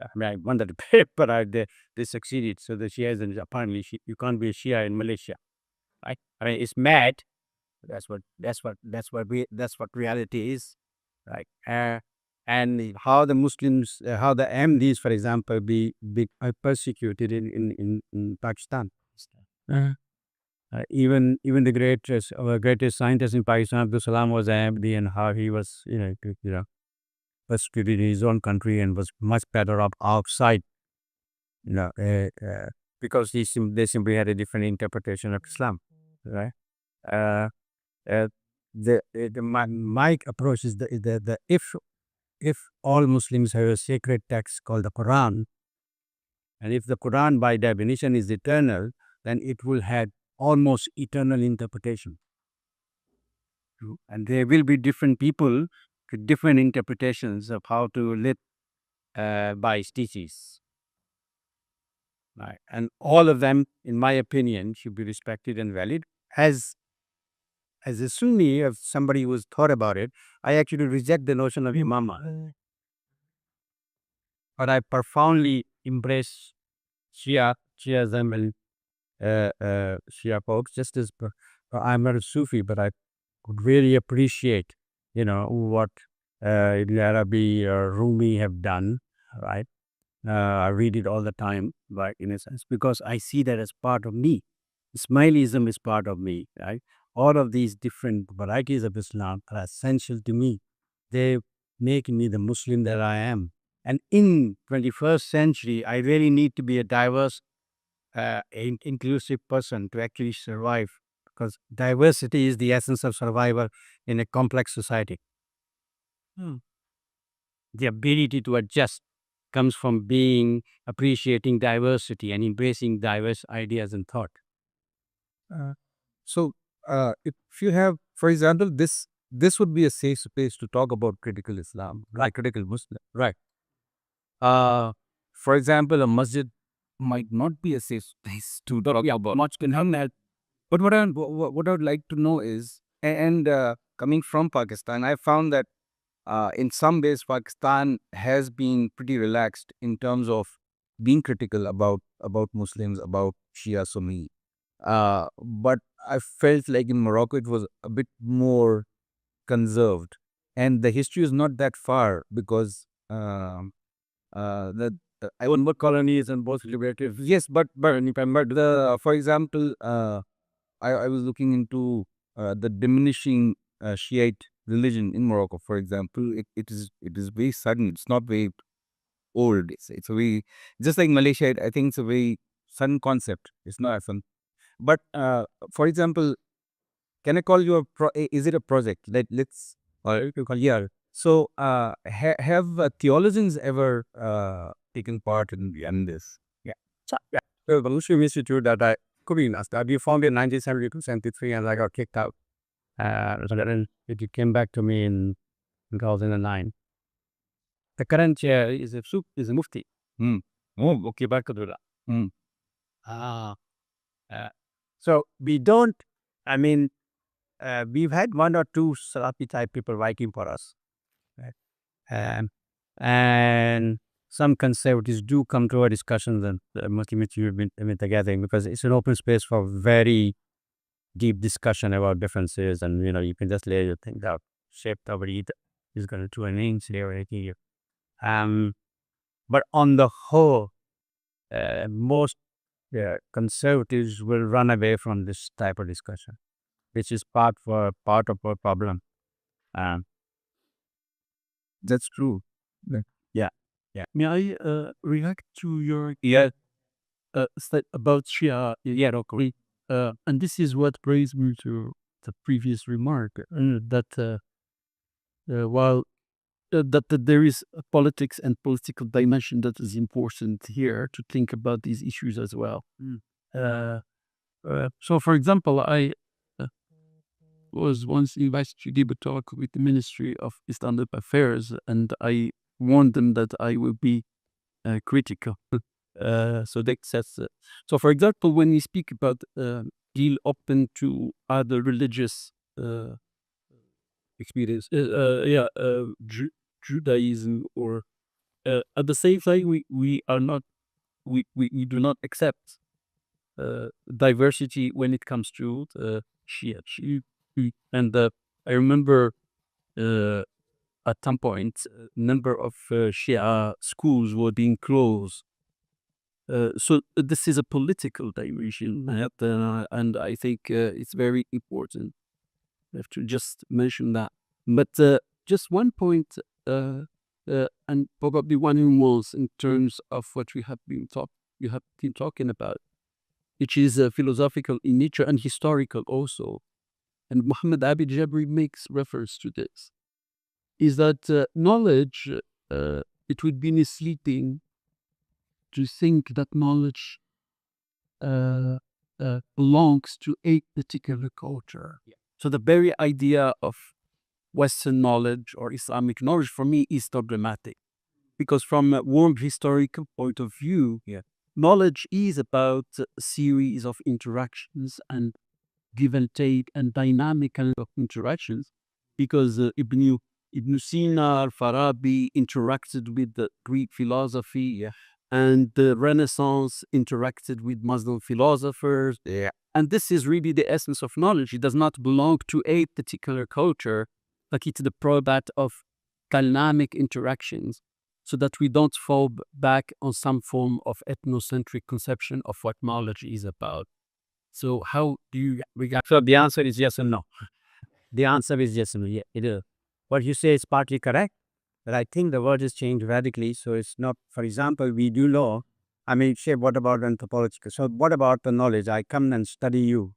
I mean, I won the debate, but they succeeded. So the Shiaism apparently you can't be a Shia in Malaysia, right? I mean, it's mad. That's what reality is, right? And how the Muslims, how the Ahmadis, for example, are persecuted in Pakistan. Even our greatest scientist in Pakistan, Abdul Salam, was Ahmadi, and how he was, persecuted in his own country and was much better off outside, you know, because they simply had a different interpretation of Islam, right? Uh, uh, my approach is the if all Muslims have a sacred text called the Quran, and if the Quran by definition is eternal, then it will have almost eternal interpretation. And there will be different people with different interpretations of how to live by its teachings. Right. And all of them, in my opinion, should be respected and valid. As a Sunni, as somebody who's thought about it, I actually reject the notion of imamah. But I profoundly embrace Shiaism and Shia folks, just as I'm not a Sufi, but I would really appreciate, what Ibn Arabi or Rumi have done, right? I read it all the time, right, in a sense, because I see that as part of me. Ismailism is part of me, right? All of these different varieties of Islam are essential to me. They make me the Muslim that I am. And in 21st century, I really need to be a diverse, inclusive person to actually survive. because diversity is the essence of survival in a complex society. The ability to adjust comes from appreciating diversity and embracing diverse ideas and thought. So, if you have, for example, this would be a safe space to talk about critical Islam, like critical Muslim, right? For example, a masjid might not be a safe space to talk about much can happen that. But what I would like to know is, coming from Pakistan, I found that in some ways Pakistan has been pretty relaxed in terms of being critical about Muslims, about Shia Sunni. But I felt like in Morocco it was a bit more conserved, and the history is not that far because the I want both colonies and both liberative. Yes, but the for example, I was looking into the diminishing Shiite religion in Morocco. For example, it is very sudden. It's not very old. It's a very just like Malaysia. I think it's a very sudden concept. It's not fun. But for example, can I call you is it a project? Let's or you can call yeah. So have theologians ever taken part in this? Yeah. Yeah. So the Muslim Institute that I could be that we formed in 1972-73 and I got kicked out. So then it came back to me in 2009. The current chair is a mufti. Oh, okay. Barkadullah. Hmm. So we don't, I mean, we've had one or two Salafi type people writing for us. Right? And some conservatives do come to our discussions and ultimately we've been together because it's an open space for very deep discussion about differences, and you can just lay your things out. Shape nobody is going to do an inch there or anything here. But on the whole, most conservatives will run away from this type of discussion, which is part of our problem. That's true. Yeah. May I react to your Yeah. about Shia? Yeah, okay. And this is what brings me to the previous remark that while that there is a politics and political dimension that is important here to think about these issues as well. So, for example, I was once invited to give a talk with the Ministry of Islamic Affairs, and I warned them that I will be critical. So that's so. For example, when we speak about deal open to other religious Experience. Judaism, or at the same time, we are not we do not accept diversity when it comes to Shia. And I remember at some point, a number of Shia schools were being closed. So this is a political dimension, and I think it's very important. I have to just mention that. But just one point, and probably one nuance in terms of what we have been talking about, which is philosophical in nature and historical also. And Muhammad Abid Jabri makes reference to this, is that knowledge, it would be misleading to think that knowledge belongs to a particular culture. So the very idea of Western knowledge or Islamic knowledge for me is problematic, because from a warm historical point of view, knowledge is about a series of interactions and give and take and dynamic kind of interactions, because Ibn Sina, Al-Farabi interacted with the Greek philosophy, and the Renaissance interacted with Muslim philosophers. And this is really the essence of knowledge. It does not belong to a particular culture, like it's the product of dynamic interactions, so that we don't fall back on some form of ethnocentric conception of what knowledge is about. So how do you regard? So the answer is yes and no. The answer is yes and no. Yeah, it is. What you say is partly correct, but I think the word has changed radically. So it's not, for example, we do know, I mean, say, what about anthropological? So what about the knowledge? I come and study you.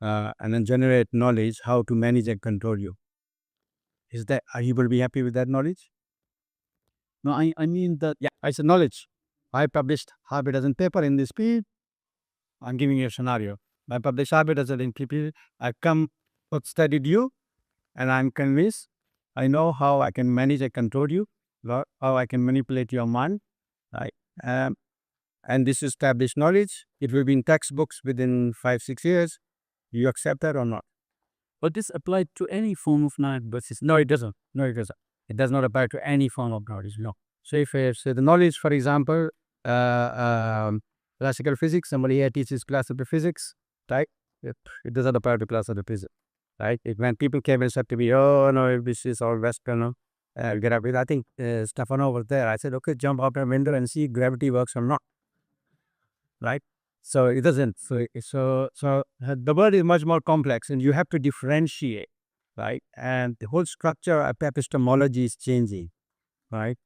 and then generate knowledge how to manage and control you. Are you going to be happy with that knowledge? No, I mean that, yeah, I said knowledge. I published half a dozen paper in this field. I'm giving you a scenario. I published half a dozen in PPT. I come, studied you, and I'm convinced I know how I can manage and control you, how I can manipulate your mind, right? Um, and this established knowledge. It will be in textbooks within 5-6 years. You accept that or not? But this applied to any form of knowledge, but no, it doesn't. No, it doesn't. It does not apply to any form of knowledge. No. So if so the knowledge, for example, classical physics, somebody here teaches classical physics, right? It doesn't apply to classical physics, right? When people came and said to me, "Oh no, this is all Western," gravity. I think Stefano was there. I said, "Okay, jump out a window and see if gravity works or not." Right? So it doesn't. The world is much more complex, and you have to differentiate, right? And the whole structure of epistemology is changing, right?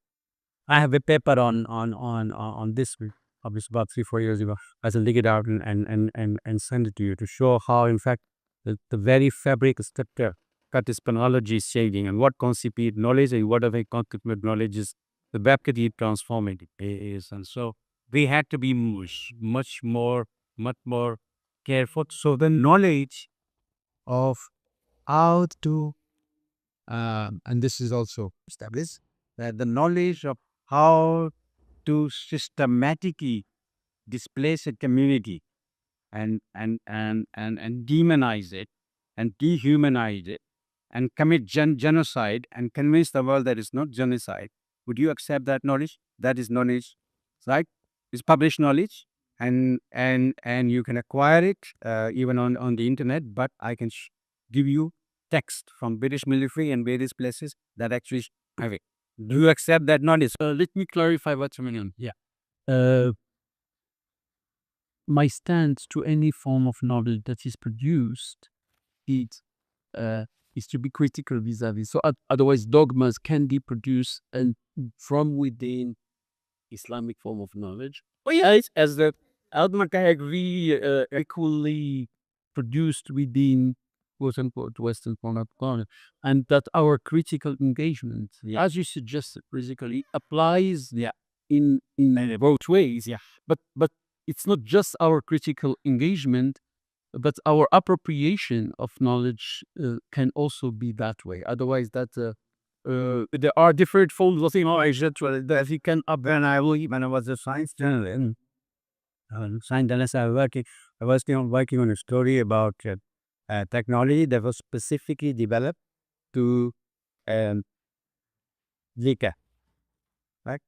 I have a paper on this published about 3-4 years ago. I will dig it out and send it to you to show how, in fact, the very fabric structure epistemology is changing, and what constitutes knowledge and what constitute knowledge is the rapidly transforming is, and so we had to be much more careful. So the knowledge of how to, and this is also established, that the knowledge of how to systematically displace a community and demonize it and dehumanize it and commit genocide and convince the world that it's not genocide. Would you accept that knowledge? That is knowledge, right? It's published knowledge, and you can acquire it even on the internet. But I can give you text from British military and various places that actually have it. Do you accept that knowledge? Let me clarify what's going on. Yeah. My stance to any form of knowledge that is produced is to be critical vis-a-vis. So otherwise, dogmas can be produced and from within Islamic form of knowledge. Oh yes, as the dogma can agree equally produced within quote unquote Western form of knowledge, and that our critical engagement, as you suggested, basically applies in both ways. Yeah, but it's not just our critical engagement, but our appropriation of knowledge can also be that way. Otherwise, there are different forms of knowledge that you can up. And when I was a science journalist, I was working on a story about technology that was specifically developed to Zika, right?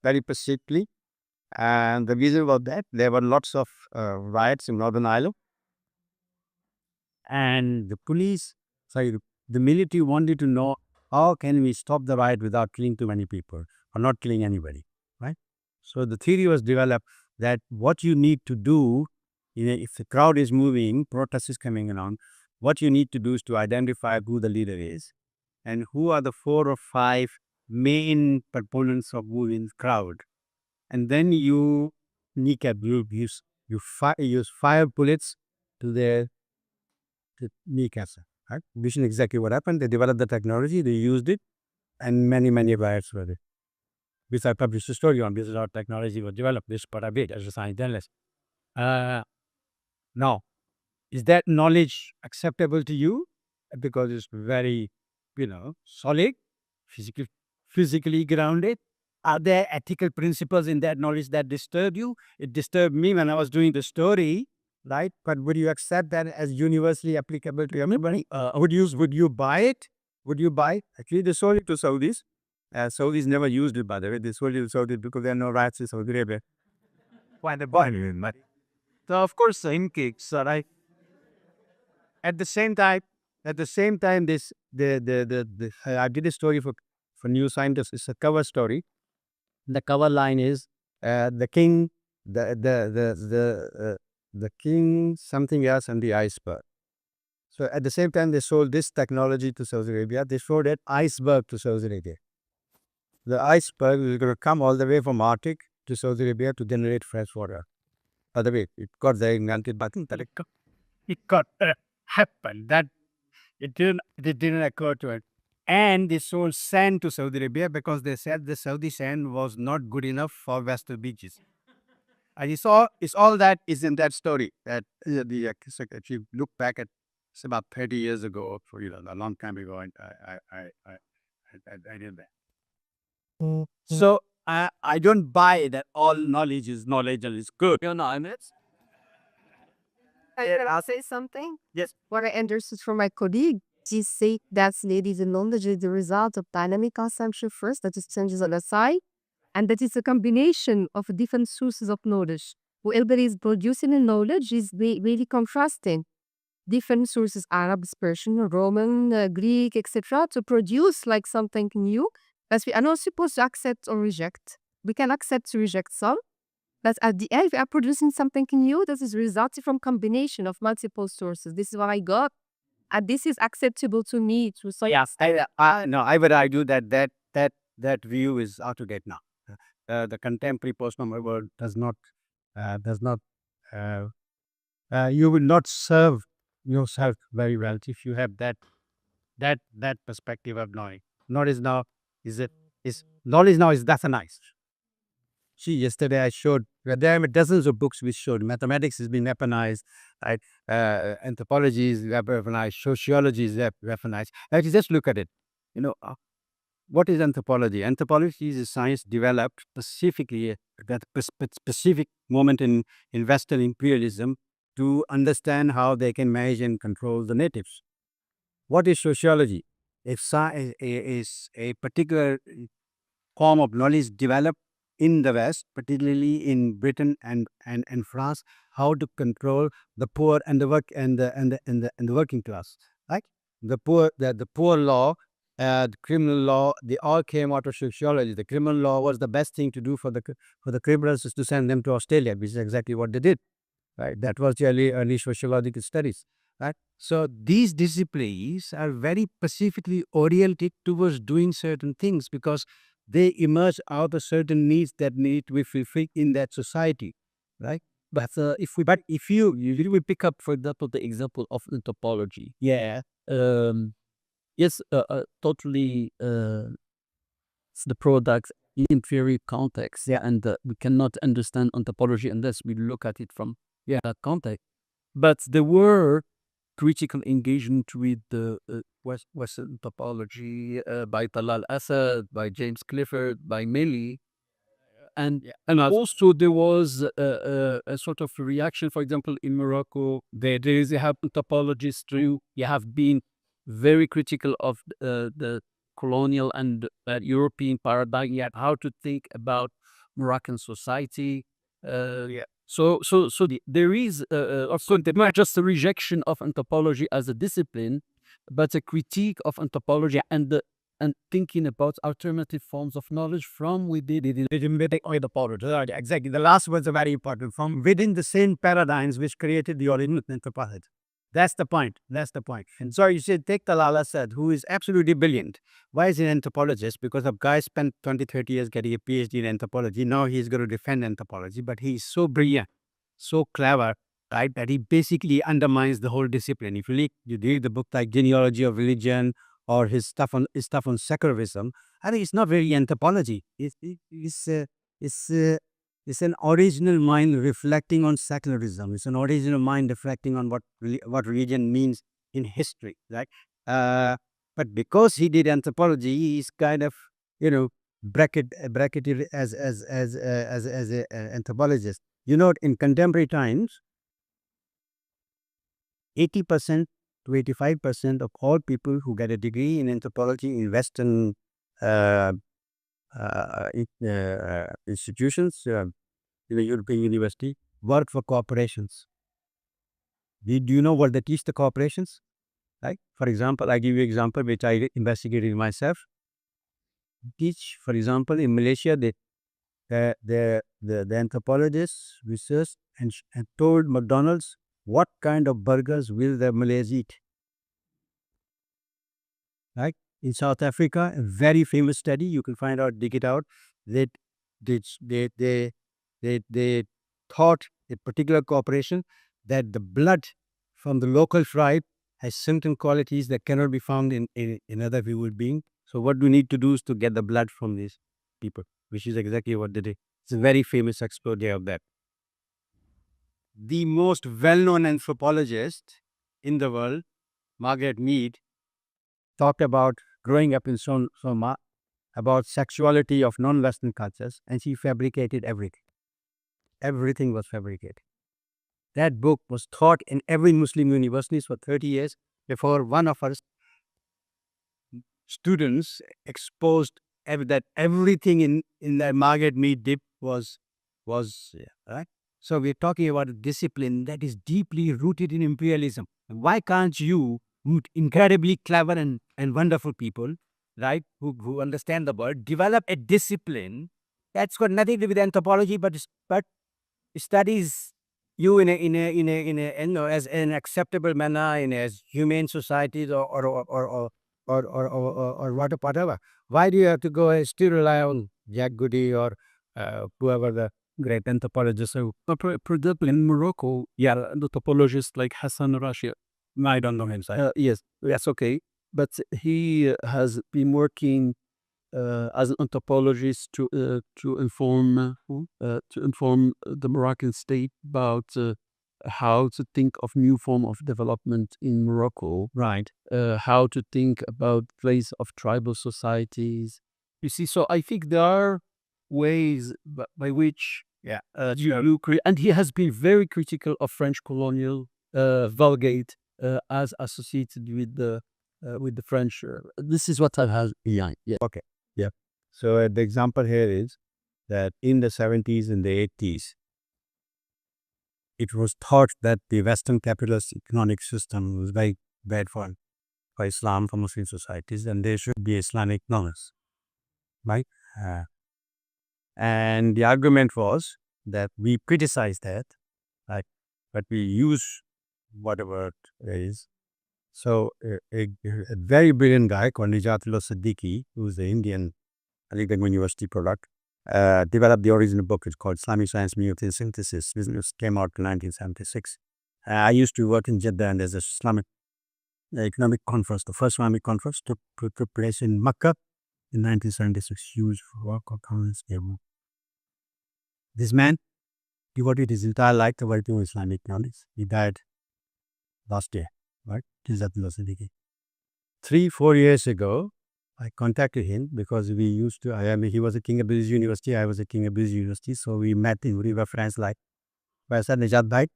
Very specifically. And the reason was that there were lots of riots in Northern Ireland, and the military wanted to know how can we stop the riot without killing too many people or not killing anybody, right? So the theory was developed that what you need to do, if the crowd is moving, protest is coming along, what you need to do is to identify who the leader is and who are the 4 or 5 main proponents of moving crowd, and then you kneecap group use fire bullets to their kneecaps. Right? This is exactly what happened. They developed the technology, they used it, and many riots were there. Which I published a story on. This is how technology was developed. This part I did as a science journalist. Now, is that knowledge acceptable to you? Because it's very, solid, physically grounded. Are there ethical principles in that knowledge that disturb you? It disturbed me when I was doing the story, right? But would you accept that as universally applicable to everybody? Would you buy it? Would you buy? Actually, they sold it to Saudis. Saudis never used it, by the way. They sold it to Saudis because there are no riots in Saudi Arabia. Why they buy it? So of course, in case, right? At the same time, this I did a story for New Scientist. It's a cover story. The cover line is the king, the king, something else, and the iceberg. So at the same time, they sold this technology to Saudi Arabia. They sold that iceberg to Saudi Arabia. The iceberg is going to come all the way from Arctic to Saudi Arabia to generate fresh water. By the way, it got there invented by it got happened. That it didn't occur to it. And they sold sand to Saudi Arabia because they said the Saudi sand was not good enough for Western beaches. And it's all that is in that story. That if you look back at it's about 30 years ago, for a long time ago, and I did that. So I don't buy that all knowledge is knowledge and is good. You know, I'll say something. Yes. What I understood from my colleague, she said that maybe the knowledge is the result of dynamic consumption first, that is changes on the side, and that is a combination of different sources of knowledge. Whoever is producing the knowledge is really contrasting different sources, Arab, Persian, Roman, Greek, etc., to produce like something new that we are not supposed to accept or reject. We can accept to reject some, but at the end, we are producing something new that is resulting from combination of multiple sources. This is what I got, and this is acceptable to me. To so Yes, no, I would argue that view is out of date now. The contemporary postmodern world does not. Uh, you will not serve yourself very well if you have that perspective of knowing. Knowledge now is knowledge now is Dathanized. See, yesterday I showed there are dozens of books which showed mathematics has been weaponized, right? Anthropology is weaponized, sociology is weaponized. If you just look at it, you know, what is anthropology? Anthropology is a science developed specifically at that specific moment in Western imperialism to understand how they can manage and control the natives. What is sociology? Is a particular form of knowledge developed in the West, particularly in Britain and France, how to control the poor and the working class. Right? The poor law, the criminal law, they all came out of sociology. The criminal law was the best thing to do for the criminals is to send them to Australia, which is exactly what they did. Right? That was the early sociological studies. Right? So these disciplines are very specifically oriented towards doing certain things because they emerge out of certain needs that need to be fulfilled in that society, right? But If you we pick up, for example, the example of anthropology. yeah, Yes, totally. It's the product in inferior context, Yeah. and we cannot understand anthropology unless we look at it from that context. But there were critical engagement with the Western anthropology by Talal Asad, by James Clifford, by Milley. And also there was a sort of reaction, for example, in Morocco, they have anthropologists who have been very critical of the colonial and European paradigm, yet how to think about Moroccan society. There is, of course, not just a rejection of anthropology as a discipline, but a critique of anthropology and thinking about alternative forms of knowledge from within the power. Right, exactly. The last words are very important. From within the same paradigms which created the original anthropology. That's the point. That's the point. And so you should take Talal Asad, who is absolutely brilliant. Why is he an anthropologist? Because a guy spent 20, 30 years getting a PhD in anthropology. Now he's going to defend anthropology, but he's so brilliant, so clever, right, that he basically undermines the whole discipline. If you read the book like Genealogy of Religion or his stuff on secularism, I think it's not very anthropology. It's an original mind reflecting on secularism. It's an original mind reflecting on what religion means in history, right? But because he did anthropology, he's kind of bracketed as an anthropologist. In contemporary times, 80% to 85% of all people who get a degree in anthropology in Western institutions, in a European university, work for corporations. Do you know what they teach the corporations? Right? For example, I give you an example which I investigated myself. Teach, for example, in Malaysia, the anthropologists researched and told McDonald's what kind of burgers will the Malays eat. Right? In South Africa, a very famous study, you can find out, dig it out, that they taught a particular corporation that the blood from the local tribe has certain qualities that cannot be found in another human being. So what we need to do is to get the blood from these people, which is exactly what they did. It's a very famous exploit of that. The most well-known anthropologist in the world, Margaret Mead, talked about growing up in Soma, about sexuality of non-Western cultures, and she fabricated everything. Everything was fabricated. That book was taught in every Muslim universities for 30 years before one of our students exposed that everything in that Margaret Mead dip was right. So we're talking about a discipline that is deeply rooted in imperialism. Why can't you, incredibly clever and wonderful people, right, who understand the world, develop a discipline that's got nothing to do with anthropology, but studies you as an acceptable manner in as humane societies or whatever. Why do you have to go and still rely on Jack Goody or whoever the great anthropologists are? For example, in Morocco, yeah, the topologist like Hassan Rashid. I don't know him. Yes, that's okay. But he has been working as an anthropologist to inform the Moroccan state about how to think of new form of development in Morocco. Right. How to think about place of tribal societies. You see, so I think there are ways by which you create, and he has been very critical of French colonial vulgate as associated with the French. This is what I have behind. Yeah. Okay. Yeah. So the example here is that in the 70s and the 80s, it was thought that the Western capitalist economic system was very bad for Islam, for Muslim societies, and there should be Islamic economics, right? And the argument was that we criticize that, right? But we use whatever it is. So a very brilliant guy called Ziauddin Siddiqui, who's the Indian Aligarh University product, developed the original book. It's called Islamic Science Mutant Synthesis. This came out in 1976. I used to work in Jeddah, and there's a Islamic economic conference. The first Islamic conference took place in Makkah in 1976. Huge work conference. This man devoted his entire life to working on Islamic economics. He died last year, right? Ziauddin Siddiqui. 3-4 years ago, I contacted him because we used to, he was a king of British University, I was a king of British University, so we met in, we were friends like. But I said, Nijat bhai,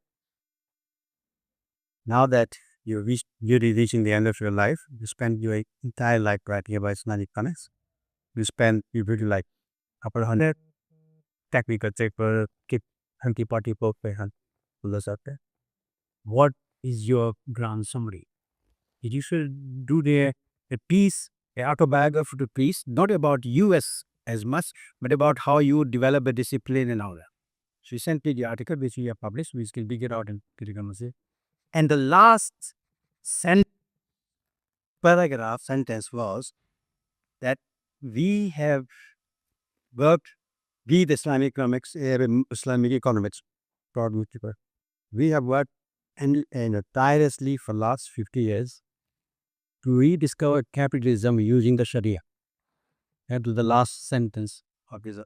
now that you're reaching the end of your life, you spend your entire life writing about Islamic economics. You really like upper 100 technical paper, keep 100 book by 100. What is your grand summary? You should do a piece, an autobiography to piece, not about you as much, but about how you develop a discipline and all that. So he sent me the article which we have published, which can be get out in critical Muslim. And the last sentence was that we have worked with Islamic economics, we have worked and tirelessly for last 50 years to rediscover capitalism using the Sharia. And to the last sentence of his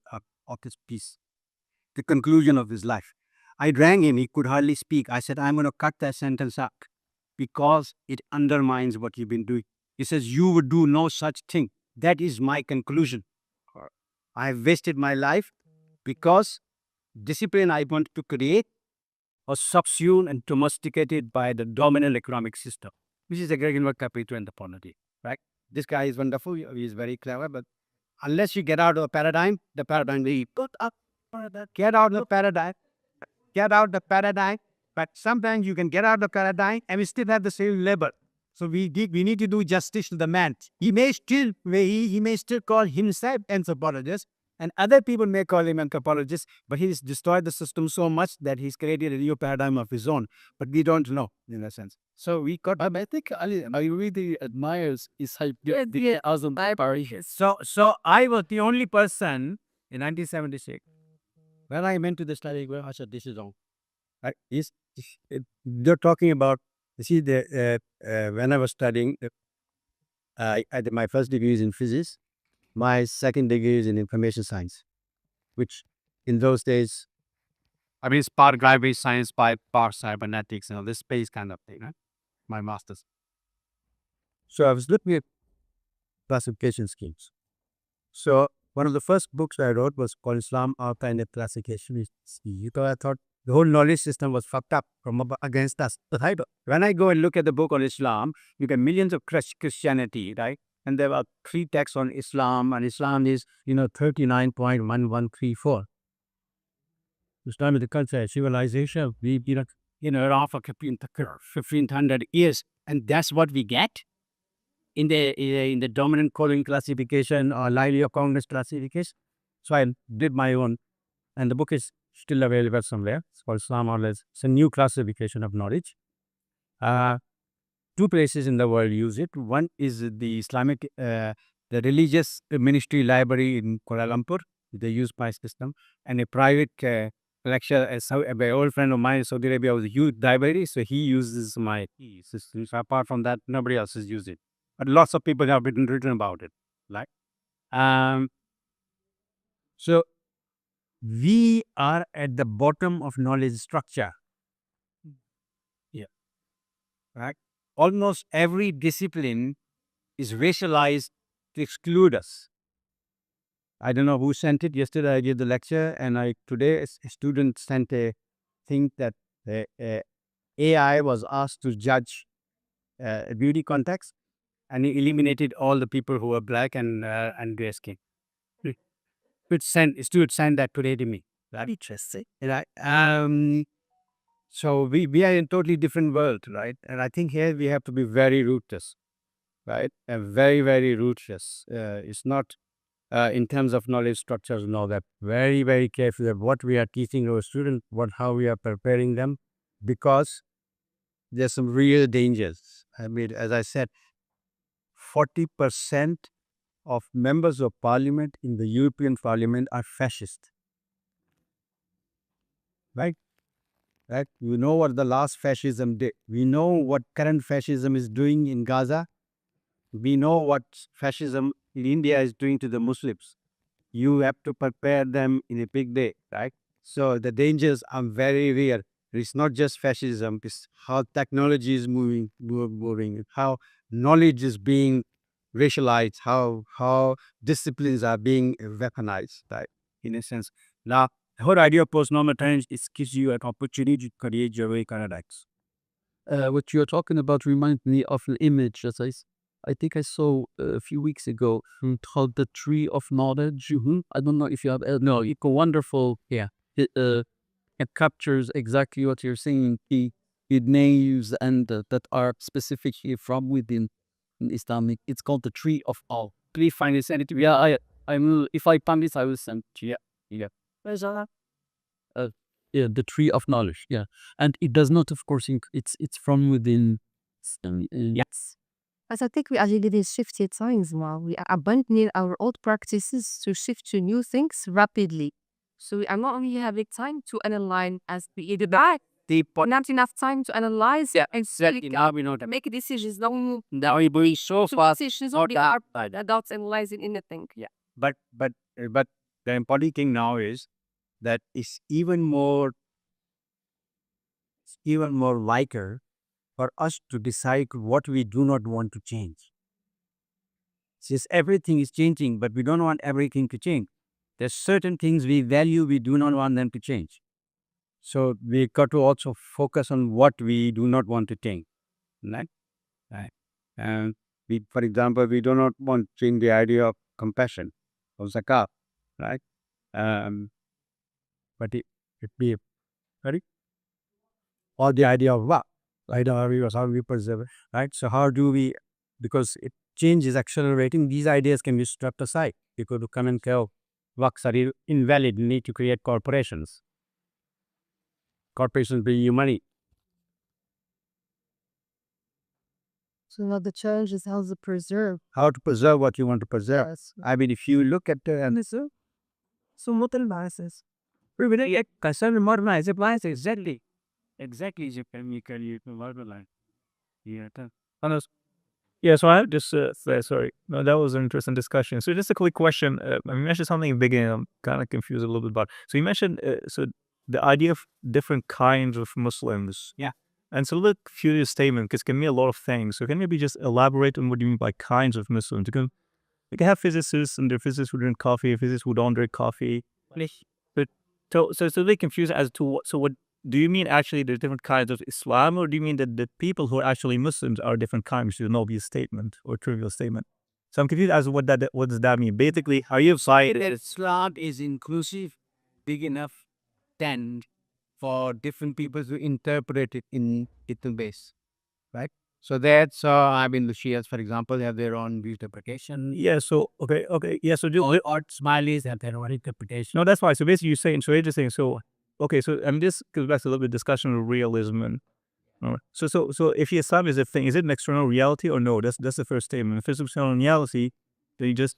piece, the conclusion of his life. I rang him, he could hardly speak. I said, I'm going to cut that sentence up because it undermines what you've been doing. He says, you would do no such thing. That is my conclusion. I have wasted my life because discipline I want to create was subsumed and domesticated by the dominant economic system, which is agrarian work capital and the poverty, right? This guy is wonderful. He is very clever, but unless you get out of the paradigm will be put up. Get out of the paradigm. Get out the paradigm. But sometimes you can get out of the paradigm and we still have the same labor. So we need to do justice to the man. He may still call himself anthropologist, and other people may call him anthropologist, but he's destroyed the system so much that he's created a new paradigm of his own. But we don't know in a sense. So we got. I think I really admires his as an So I was the only person in 1976 when I went to the study where I said this is wrong. Right? They're talking about You see, when I was studying, I did my first degree is in physics. My second degree is in information science, which in those days, I mean, it's part gravity science, part cybernetics, this space kind of thing, right? My master's. So I was looking at classification schemes. So one of the first books I wrote was called Islam, Our Kind of Classification. Because I thought the whole knowledge system was fucked up against us. Right? When I go and look at the book on Islam, you get millions of Christianity, right? And there are 3 texts on Islam, and Islam is, 39.1134. Islam is the culture, civilization. We, around for 1500 years, and that's what we get in the dominant coding classification or linear Congress classification. So I did my own, and the book is still available somewhere. It's called Islam or less. It's a new classification of knowledge. 2 places in the world use it. One is the Islamic, the religious ministry library in Kuala Lumpur. They use my system, and a private lecture. My old friend of mine in Saudi Arabia was a huge library, so he uses my system. So apart from that, nobody else has used it. But lots of people have written about it. Like, so we are at the bottom of knowledge structure. Yeah. Right. Almost every discipline is racialized to exclude us. I don't know who sent it. Yesterday I gave the lecture, and today a student sent a thing that AI was asked to judge a beauty contest, and he eliminated all the people who were black and gray skin. Student sent that today to me. Very interesting. Right? So we are in a totally different world, right? And I think here we have to be very ruthless, right? And very, very ruthless. It's not in terms of knowledge structures and all that. Very, very careful of what we are teaching our students, how we are preparing them, because there's some real dangers. I mean, as I said, 40% of members of parliament in the European Parliament are fascist. Right? Right? We know what the last fascism did. We know what current fascism is doing in Gaza. We know what fascism in India is doing to the Muslims. You have to prepare them in a big day, right? So the dangers are very real. It's not just fascism, it's how technology is moving, how knowledge is being racialized, how disciplines are being weaponized, right? In a sense. Now, the whole idea of post-normal times gives you an opportunity to create your own paradigms. What you're talking about reminds me of an image that I think I saw a few weeks ago called the Tree of Knowledge. I don't know if you have. No, it's a wonderful. Yeah, it captures exactly what you're saying. The names and that are specifically from within Islamic. It's called the Tree of All. Please find it. Send it to me. Yeah, I'm. If I find this, I will send it to you. Yeah. Where's that? Yeah, the Tree of Knowledge. Yeah, and it does not, of course, it's from within. Yes. As I think we are really shifted times now. We are abandoning our old practices to shift to new things rapidly. So we are not only having time to analyze as we either die, not enough time to analyze and Exactly. Now we know that. make decisions. Now Now we so fast. decisions not only are adults analyzing anything. Yeah. But the important thing now is that it's even more liker for us to decide what we do not want to change. Since everything is changing, but we don't want everything to change. There's certain things we value, we do not want them to change. So we got to also focus on what we do not want to change. Right? Right. And for example, we do not want to change the idea of compassion, of zakat, right? But it be very, or the idea of what, right? How we preserve it, right? So how do we, because change is accelerating, these ideas can be swept aside. People who come and tell works are invalid, you need to create corporations. Corporations bring you money. So now the challenge is how to preserve. How to preserve what you want to preserve. Yes. I mean, if you look at the So model biases. we will get concerned more biases. Exactly. Exactly. You can model line. Yeah. Yeah, so I have just sorry. No, that was an interesting discussion. So just a quick question. You mentioned something in the beginning. I'm kind of confused a little bit about. So you mentioned so the idea of different kinds of Muslims. Yeah. And it's a little curious statement because it can mean a lot of things. So can you maybe just elaborate on what you mean by kinds of Muslims? You can have physicists and there are physicists who drink coffee, physicists who don't drink coffee. But so it's a bit confused as to what. So what do you mean actually there's different kinds of Islam, or do you mean that the people who are actually Muslims are different kinds, which is an obvious statement or trivial statement? So I'm confused as to what does that mean? Basically, how you That Islam is inclusive, big enough, then for different people to interpret it in its base, right? So that's, I mean, the Shias, for example, have their own interpretation. yeah. So okay, yeah. So Or Smileys have their own interpretation. no, that's fine. So basically, you're saying so interesting. So okay, so I mean, this goes back to a little bit of discussion of realism and. So if Islam is a thing, is it an external reality or no? That's the first statement. If it's external reality, then you just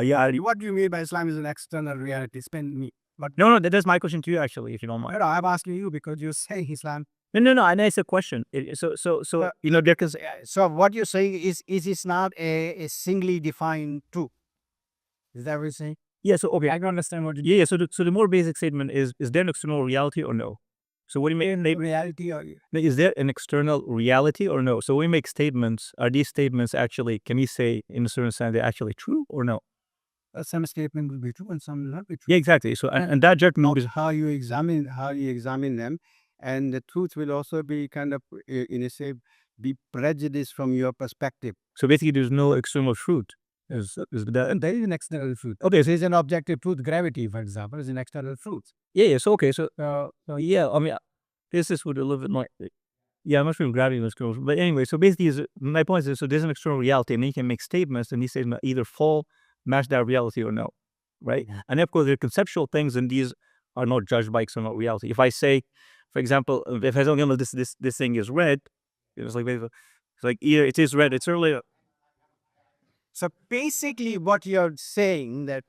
yeah. What do you mean by Islam is an external reality? Spend me. But No, that's my question to you actually, if you don't mind. no, I'm asking you because you say Islam. No. And it's a question. So you know, because So what you're saying is Islam a singly defined truth? Is that what you're saying? yeah. So okay, I don't understand what you yeah. So the more basic statement is there an external reality or no? So what do you mean? reality or Is there an external reality or no? So when we make statements, are these statements actually? Can we say in a certain sense they're actually true or no? some statement will be true and some will not be true. Yeah, exactly. So and that judgment is How you examine them, and the truth will also be kind of in a say be prejudiced from your perspective. so basically there's no external truth. Is that And there is an external truth. okay? So There is an objective truth. Gravity, for example, is an external truth. yeah. So okay. So yeah. I mean, this is what a little bit more. Yeah, I'm not sure if gravity was close. But anyway, so basically, my point is, so there's an external reality, and you can make statements, and these statements either fall, match that reality, or no, right? And of course, there are conceptual things, and these are not judged by external reality. If I say, for example, if I say, this thing is red, it's like either it is red, it's earlier. So basically, what you're saying that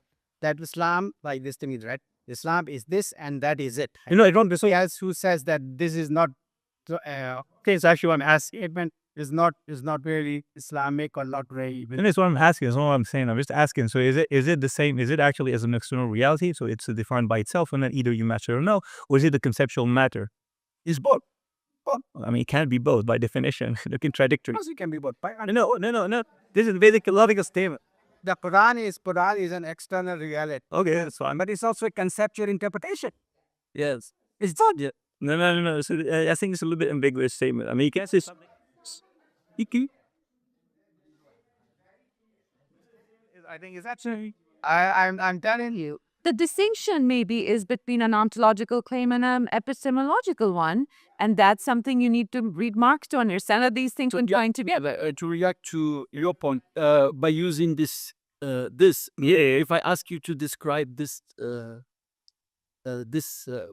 Islam, like this thing is red. Islam is this and that is it. You know, I don't. So Somebody else who says that this is not okay, it's actually I'm asking statement is not really Islamic or not very. and that's what I'm asking. That's all I'm saying. I'm just asking. So is it the same? Is it actually as an external reality? So it's defined by itself, and then either you match it or no, or is it the conceptual matter? It's both. I mean, it can't be both by definition. They're contradictory. Of course, it can be both. No. This is basically logical statement. The Quran is an external reality, Okay, that's fine. but it's also a conceptual interpretation. Yes. It's not. Yeah. No. So I think it's a little bit ambiguous statement. I mean, you can't say something. You can. I think it's actually. I'm telling you. The distinction maybe is between an ontological claim and an epistemological one, and that's something you need to read Marx to understand that these things are going together. To react to your point, by using this, if I ask you to describe this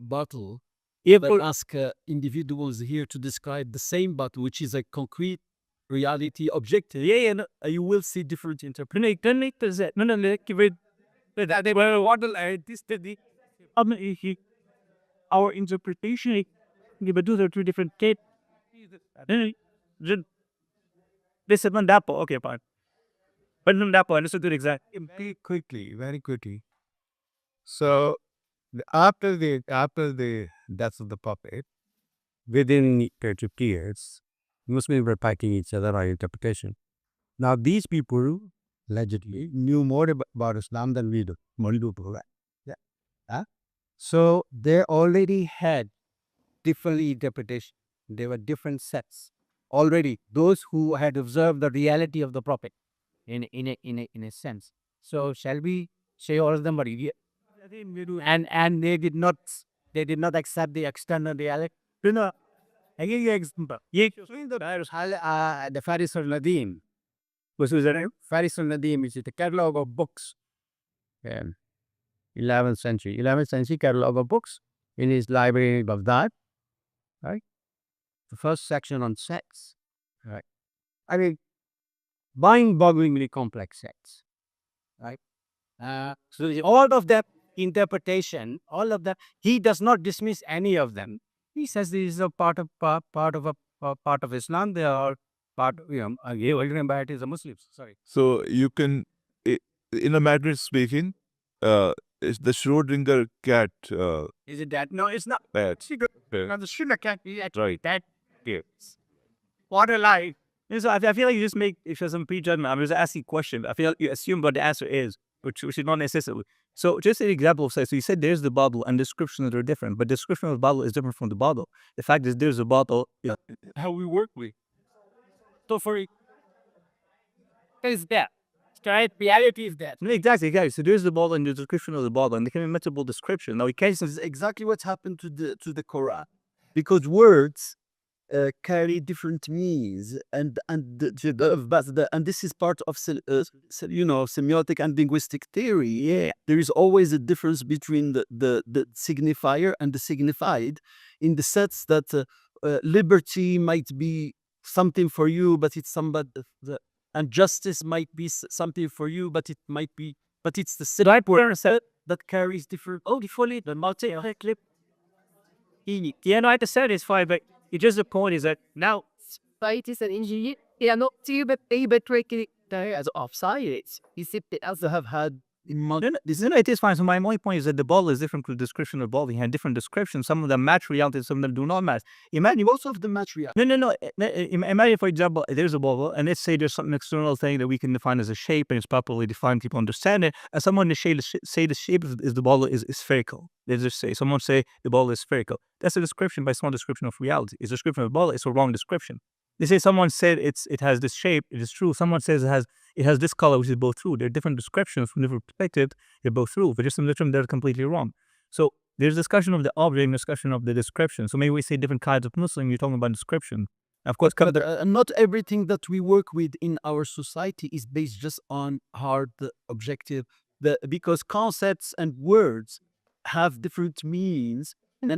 bottle, if I ask individuals here to describe the same bottle, which is a concrete reality objective, you will see different interpretations. Our interpretation, but those are two different cases. This is Mandapo. Okay, fine. But Mandapo, I understood it exactly. Very quickly. So after the death of the puppet, within 30 years, Muslims were fighting each other on interpretation. Now these people allegedly knew more about Islam than we do. Yeah. So they already had different interpretation. There were different sets already. Those who had observed the reality of the prophet in a sense. So shall we say all of them were idiot? And they did not accept the external reality. I give you an example. The Faris al-Nadim. What's his name? Faris al-Nadim is a catalog of books. 11th century catalog of books in his library in Baghdad. Right? The first section on sex. Right? I mean, mind-bogglingly complex sex. Right? So all of that interpretation, all of that, he does not dismiss any of them. He says this is a part of Islam. They are part, environment is the Muslims. Sorry. So you can, in a matter of speaking, is the Schrodinger cat Is it that? No, it's not. bad? The Schrodinger cat is actually Right. that. What a lie. So I feel like you just make some prejudgment. I'm just asking a question. I feel like you assume what the answer is, which is not necessarily. So just an example of, so you said there's the bottle and descriptions are different, but description of the bottle is different from the bottle. The fact is there's a bottle. How we work with. So for is that. Right? Reality is that. No, exactly. So there's the bottle and the description of the bottle, and there can be multiple description. Now, we can't. This is exactly what's happened to the Quran, because words carry different meanings, and this is part of semiotic and linguistic theory. Yeah. There is always a difference between the signifier and the signified, in the sense that liberty might be something for you, but it's somebody, and justice might be something for you, but it's the signifier that carries different. Oh, fully the multi clip. Yeah, no, I said it's fine, but it just the point is that now Scientists and engineers, they are not able to recognize as of science. They also have had no, it is fine. So my only point is that the bottle is different from the description of the bottle. You have different descriptions. Some of them match reality, some of them do not match. Imagine most of the material. No. Imagine, for example, there's a bottle, and let's say there's some external thing that we can define as a shape, and it's properly defined, people understand it. And someone say the shape is the bottle is spherical. Let's just say someone say the bottle is spherical. That's a description, but it's not a description of reality. It's a description of the bottle. It's a wrong description. They say someone said it has this shape. It is true. Someone says it has this color, which is both true. They're different descriptions from different perspectives. They're both true. But just in the term, they're completely wrong. So there's discussion of the object and discussion of the description. So maybe we say different kinds of Muslim. You're talking about description. Of course, not everything that we work with in our society is based just on hard objective. Because concepts and words have different meanings. And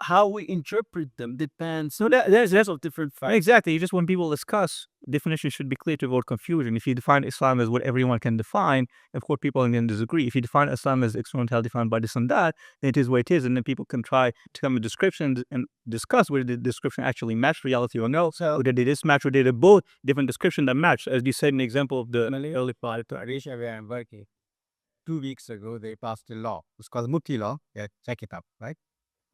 how we interpret them depends. So there's of different facts. Exactly. Just when people discuss, definition should be clear to avoid confusion. If you define Islam as what everyone can define, of course people can disagree. If you define Islam as external defined by this and that, then it is what it is, and then people can try to come with descriptions and discuss whether the description actually match reality or no. So whether they mismatch or they both different description that match, as you said in the example of the early part. Arisha, where I'm working, 2 weeks ago, they passed a law. It's called the Mufti law. Yeah, check it up, right?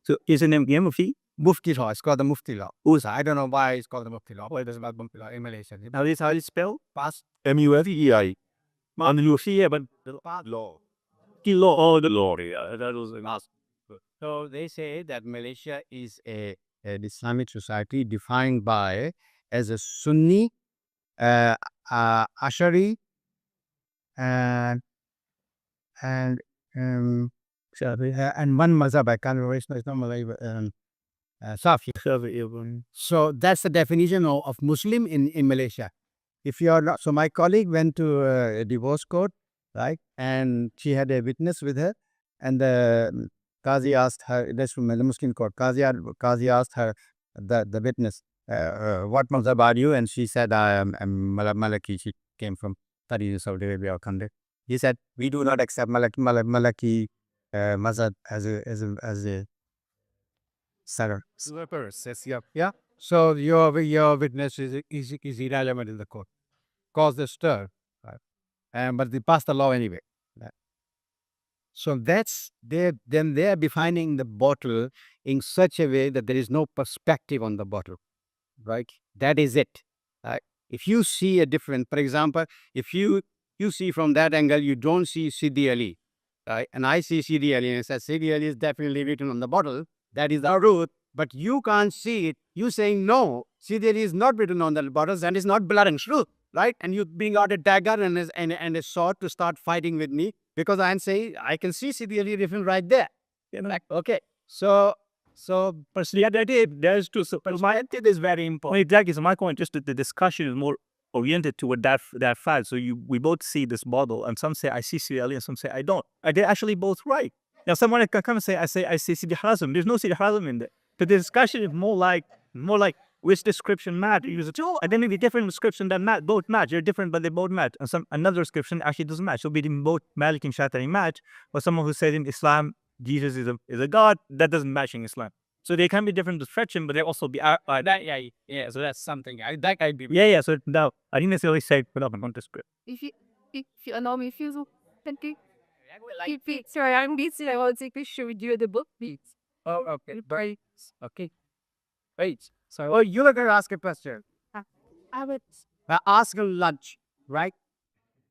So is the name Mufti? Mufti law. It's called the Mufti law. I don't know why it's called the Mufti law. Well, it doesn't matter Mufti law in Malaysia. Now this how it's spelled? Passed. MUFTEI. On the Mufti, yeah, but the Law. law. Oh, the law. Yeah, that was an ask. So they say that Malaysia is an Islamic society defined by as a Sunni, Ashari, and one mazhab. I can't remember. It's not Malay. Safi. So that's the definition of Muslim in Malaysia. If you are not, so my colleague went to a divorce court, right? And she had a witness with her, and the Qazi asked her. That's from the Muslim court. Qazi asked her, the witness, what mazhab are you? And she said, I'm Malaki. She came from Saudi Arabia or Kandahar. He said, we do not accept Malaki mazhab as a seller. Yeah. So your witness is irrelevant in the court. Cause the stir, right? But they passed the law anyway. Right? So then they are defining the bottle in such a way that there is no perspective on the bottle, right? That is it. Right? If you see a different, for example, if you see from that angle, you don't see Sidi Ali, right? And I see Sidi Ali and I said, Sidi Ali is definitely written on the bottle. That is our root, but you can't see it. You saying, no, Sidi Ali is not written on the bottles and it's not blood and truth, right? And you bring out a dagger and a sword to start fighting with me because I'm saying, I can see Sidi Ali written right there. You know, like, okay. So personally, there's two. So perspective is very important. Exactly. So my point, just that the discussion is more oriented toward that fact. So we both see this bottle, and some say I see Sidi Ali, and some say I don't. They're actually both right. Now someone can come and say I see Sidi Hazm. There's no Sidi Hazm in there. But the discussion is more like which description match. And then maybe different description that both match. They're different, but they both match. And another description actually doesn't match. So between both Malik and Shafi'i match, or someone who said in Islam Jesus is a god, that doesn't match in Islam. So they can be different description, but they also be That yeah. So that's something. That I agree. yeah. So now I didn't necessarily say put up on script. If you allow me a few seconds. Sorry, I'm busy. I want to take a picture with you at the book, please. Oh, okay. Right. Okay. Wait. So, oh, you were gonna ask a question. I would. Ask a lunch, right?